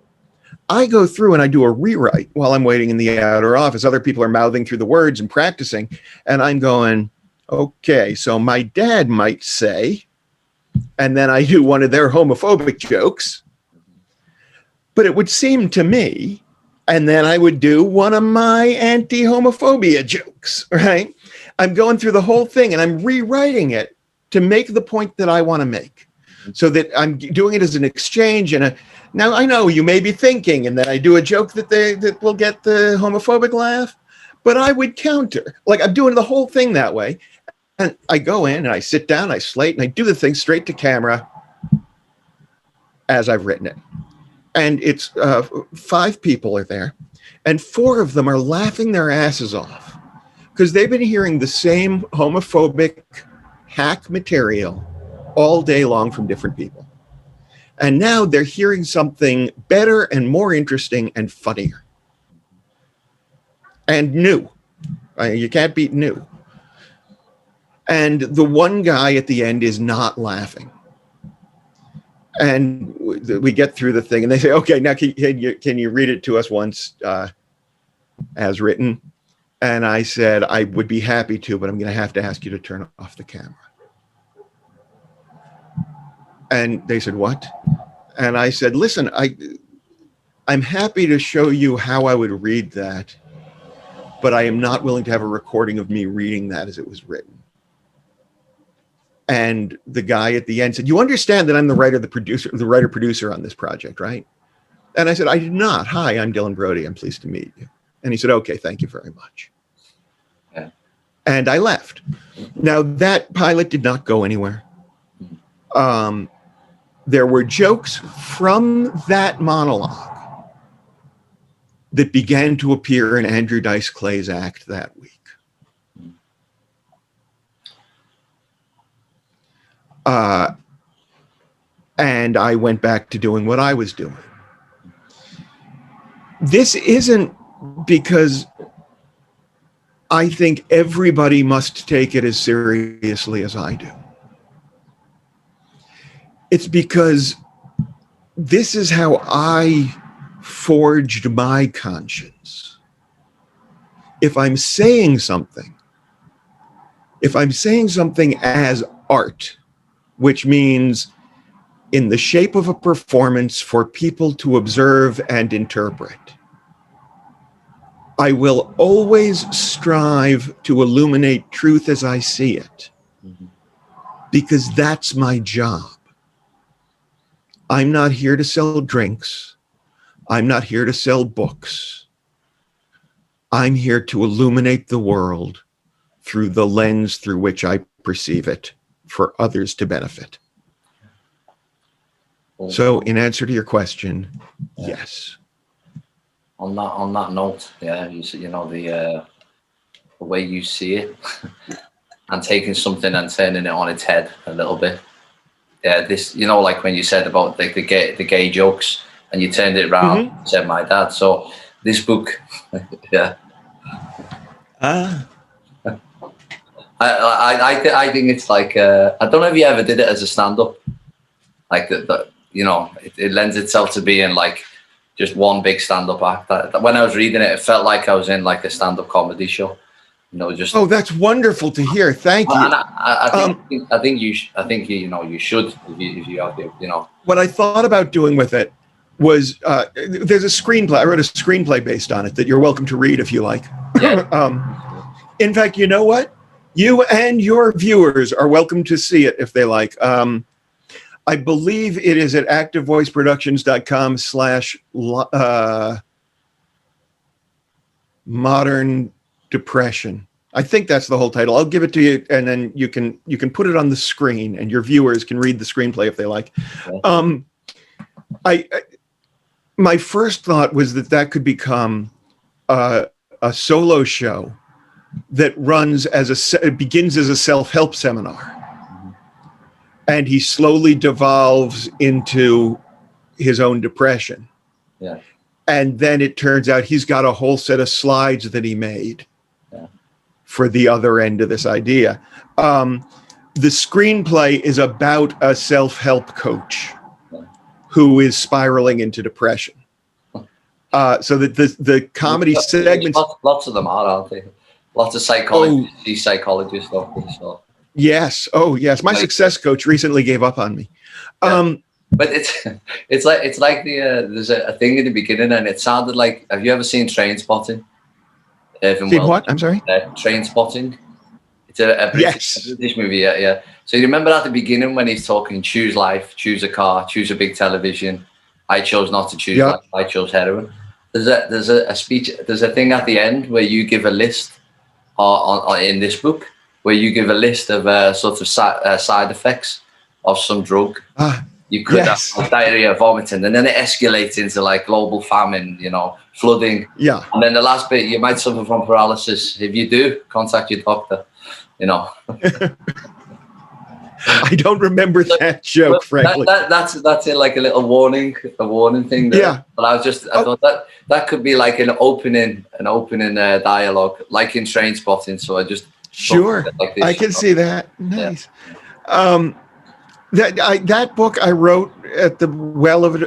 I go through and I do a rewrite while I'm waiting in the outer office. Other people are mouthing through the words and practicing. And I'm going, okay, so my dad might say, and then I do one of their homophobic jokes. But it would seem to me, and then I would do one of my anti-homophobia jokes, right? I'm going through the whole thing and I'm rewriting it to make the point that I want to make, so that I'm doing it as an exchange. Now I know you may be thinking, and then I do a joke that will get the homophobic laugh, but I would counter. Like, I'm doing the whole thing that way. And I go in and I sit down, I slate, and I do the thing straight to camera as I've written it. And it's 5 people are there, and 4 of them are laughing their asses off because they've been hearing the same homophobic hack material all day long from different people. And now they're hearing something better and more interesting and funnier and new. You can't beat new. And the one guy at the end is not laughing. And we get through the thing and they say, okay, now can you read it to us once as written? And I said, I would be happy to, but I'm going to have to ask you to turn off the camera. And they said, what? And I said, listen, I'm happy to show you how I would read that, but I am not willing to have a recording of me reading that as it was written. And the guy at the end said, you understand that I'm the writer-producer on this project, right? And I said, I did not. Hi, I'm Dylan Brody. I'm pleased to meet you. And he said, okay, thank you very much. Yeah. And I left. Now, that pilot did not go anywhere. There were jokes from that monologue that began to appear in Andrew Dice Clay's act that week. And I went back to doing what I was doing. This isn't because I think everybody must take it as seriously as I do. It's because this is how I forged my conscience. If I'm saying something as art, which means in the shape of a performance for people to observe and interpret, I will always strive to illuminate truth as I see it, because that's my job. I'm not here to sell drinks. I'm not here to sell books. I'm here to illuminate the world through the lens through which I perceive it for others to benefit. So in answer to your question, yes. On that note, yeah, you know, the way you see it and taking something and turning it on its head a little bit. Yeah, this, you know, like when you said about like the gay jokes and you turned it around, said my dad. So this book, yeah. I think it's like I don't know if you ever did it as a stand-up, like the you know, it lends itself to being like just one big stand-up act. That when I was reading it, it felt like I was in like a stand-up comedy show. You know, just that's wonderful to hear. Thank you. And I think you you know, you should if you have to, you know. What I thought about doing with it was there's a screenplay. I wrote a screenplay based on it that you're welcome to read if you like. Yeah. In fact, you know what? You and your viewers are welcome to see it if they like. I believe it is at activevoiceproductions.com/modern depression. I think that's the whole title. I'll give it to you, and then you can put it on the screen, and your viewers can read the screenplay if they like. My first thought was that could become a solo show that runs it begins as a self-help seminar. And he slowly devolves into his own depression. Yeah. And then it turns out he's got a whole set of slides that he made for the other end of this idea. The screenplay is about a self-help coach who is spiraling into depression. So that the comedy segments... Lots of them are, aren't they? Lots of psychologists. So. Yes. Oh, yes. My success coach recently gave up on me. But it's like there's a thing in the beginning, and it sounded like. Have you ever seen Trainspotting? What? I'm sorry. Trainspotting. It's a British movie. Yeah. So you remember at the beginning when he's talking, choose life, choose a car, choose a big television. I chose not to choose life. I chose heroin. There's a speech. There's a thing at the end where you give a list in this book. Where you give a list of sort of side effects of some drug. You could have diarrhea, vomiting, and then it escalates into like global famine, you know, flooding. Yeah. And then the last bit, you might suffer from paralysis. If you do, contact your doctor, you know. I don't remember that joke, frankly. That's it, like a little warning thing there. Yeah. But I thought that could be like an opening dialogue, like in Trainspotting. So I just... Sure, like I can see that. Nice. Yeah. That book I wrote at the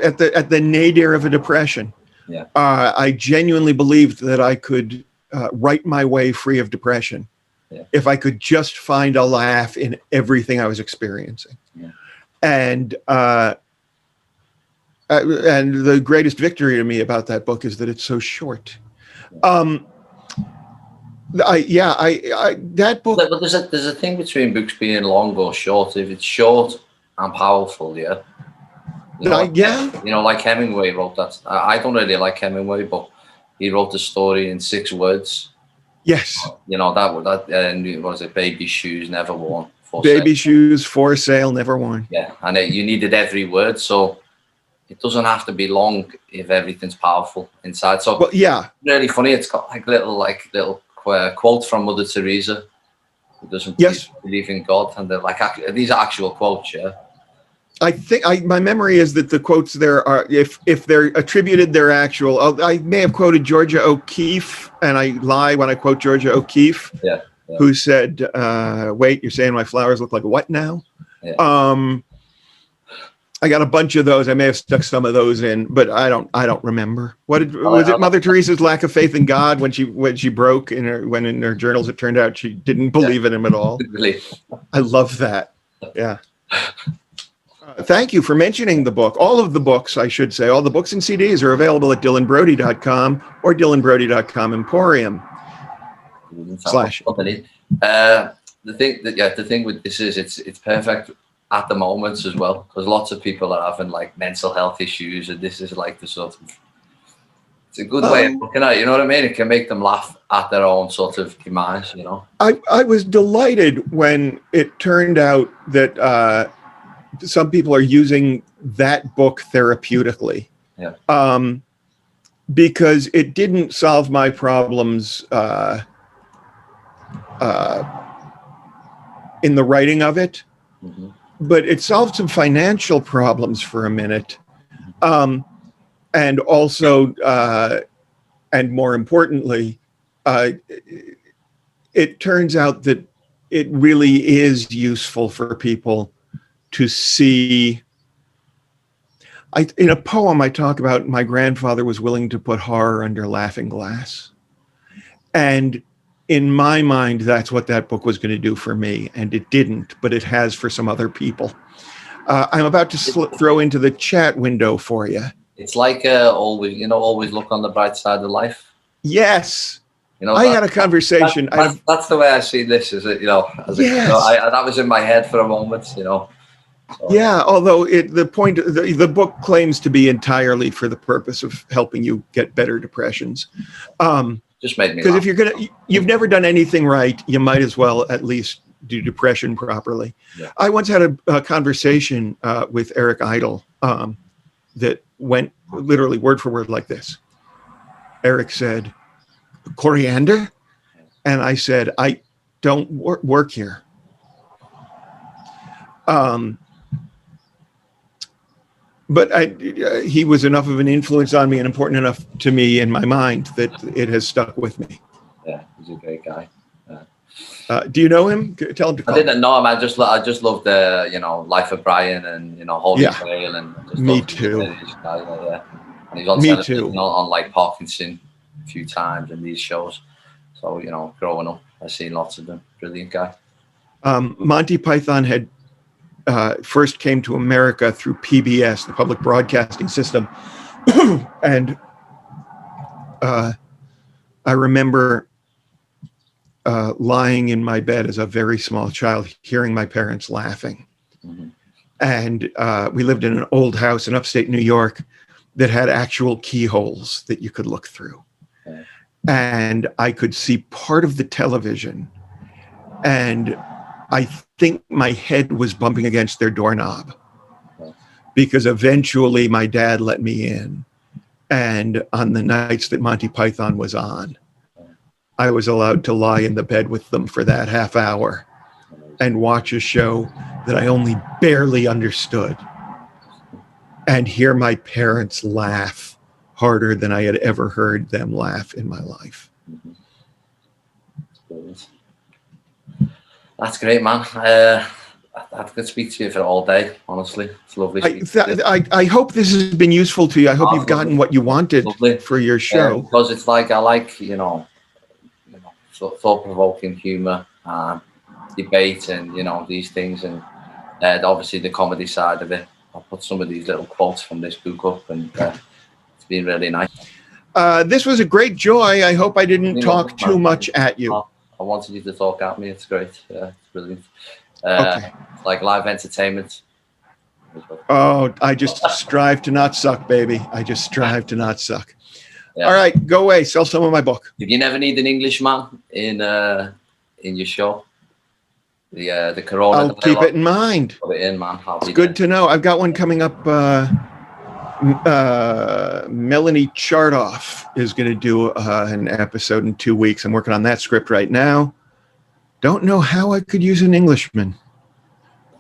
at the nadir of a depression. Yeah. I genuinely believed that I could write my way free of depression if I could just find a laugh in everything I was experiencing. Yeah. And the greatest victory to me about that book is that it's so short. That book. But there's a thing between books being long or short. If it's short and powerful, you know, you know, like Hemingway wrote that. I don't really like Hemingway, but he wrote the story in 6 words. Yes. You know that and what was it? Baby shoes never worn. Baby shoes for sale, never worn. Yeah, and you needed every word, so it doesn't have to be long if everything's powerful inside. So really funny. It's got like little quote from Mother Teresa, who doesn't believe in God, and they're like these are actual quotes. Yeah, I think my memory is that the quotes there are, if they're attributed, they're actual. I may have quoted Georgia O'Keeffe, and I lie when I quote Georgia O'Keeffe, who said, "Wait, you're saying my flowers look like what now?" Yeah. I got a bunch of those. I may have stuck some of those in, but I don't remember. Was it Mother Teresa's lack of faith in God when she broke when in her journals it turned out she didn't believe in him at all? I love that. Yeah. Thank you for mentioning the book. All of the books, I should say, all the books and CDs are available at dylanbrody.com or dylanbrody.com Emporium. /. The thing with this is it's perfect at the moment as well, because lots of people are having like mental health issues, and this is like the sort of, it's a good way of looking at it, you know what I mean? It can make them laugh at their own sort of demise, you know. I was delighted when it turned out that some people are using that book therapeutically. Yeah. Because it didn't solve my problems in the writing of it, Mm-hmm. but it solved some financial problems for a minute. And also, and more importantly, it turns out that it really is useful for people to see. In a poem, I talk about my grandfather was willing to put horror under laughing glass. And in my mind, that's what that book was going to do for me. And it didn't, but it has for some other people. I'm about to throw into the chat window for you. It's like always look on the bright side of life. Yes. You know, I had a conversation. That's the way I see this. Is it? You know, that was in my head for a moment. You know. So. Yeah, although the book claims to be entirely for the purpose of helping you get better depressions. Just made me because if you've never done anything right, you might as well at least do depression properly. Yeah. I once had a conversation with Eric Idle that went literally word for word like this. Eric said, "Coriander?" And I said, "I don't work here." But he was enough of an influence on me and important enough to me in my mind that it has stuck with me. Yeah, he's a great guy. Do you know him? Tell him to call. I didn't know him. I just loved the Life of Brian and Holy Grail and just me too. Yeah. And he's on television on like Parkinson a few times in these shows. So growing up, I've seen lots of them. Brilliant guy. Monty Python had first came to America through PBS, the public broadcasting system. And I remember lying in my bed as a very small child, hearing my parents laughing. Mm-hmm. And we lived in an old house in upstate New York that had actual keyholes that you could look through. Okay. And I could see part of the television. And I think my head was bumping against their doorknob because eventually my dad let me in. And on the nights that Monty Python was on, I was allowed to lie in the bed with them for that half hour and watch a show that I only barely understood and hear my parents laugh harder than I had ever heard them laugh in my life. That's great, man. I could speak to you for all day, honestly. It's lovely. I hope this has been useful to you. I hope you've gotten what you wanted for your show. Because it's like, I like, thought-provoking humor, debate and, these things. And obviously the comedy side of it. I'll put some of these little quotes from this book up and it's been really nice. This was a great joy. I hope I didn't talk too much at you. I wanted you to talk at me. It's great. It's brilliant. Okay. It's like live entertainment. Oh, I just strive to not suck, baby. I just strive to not suck. Yeah. All right, go away. Sell some of my book. If you never need an Englishman in your show, the Corona. I'll keep it in mind. Put it in, man. It's good to know. I've got one coming up. Melanie Chartoff is going to do an episode in 2 weeks. I'm working on that script right now. Don't know how I could use an Englishman.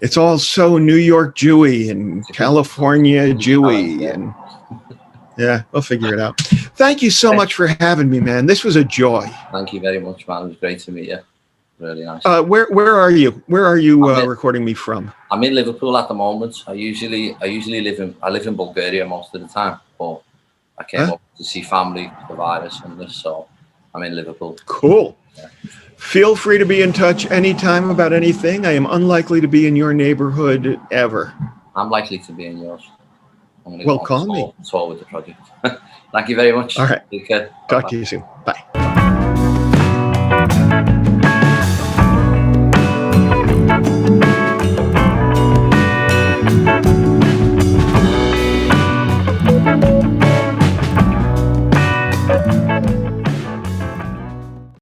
It's all so New York Jewy and California Jewy, and yeah, we'll figure it out. Thank you so much for having me, man. This was a joy. Thank you very much, man. It was great to meet you. Really nice. Where are you? Where are you recording me from? I'm in Liverpool at the moment. I usually live in Bulgaria most of the time, but I came up to see family, the virus and this, so I'm in Liverpool. Cool. Yeah. Feel free to be in touch anytime about anything. I am unlikely to be in your neighborhood ever. I'm likely to be in yours. Well, call me. Tour with the project. Thank you very much. All right. Take care. Talk to you soon. Bye.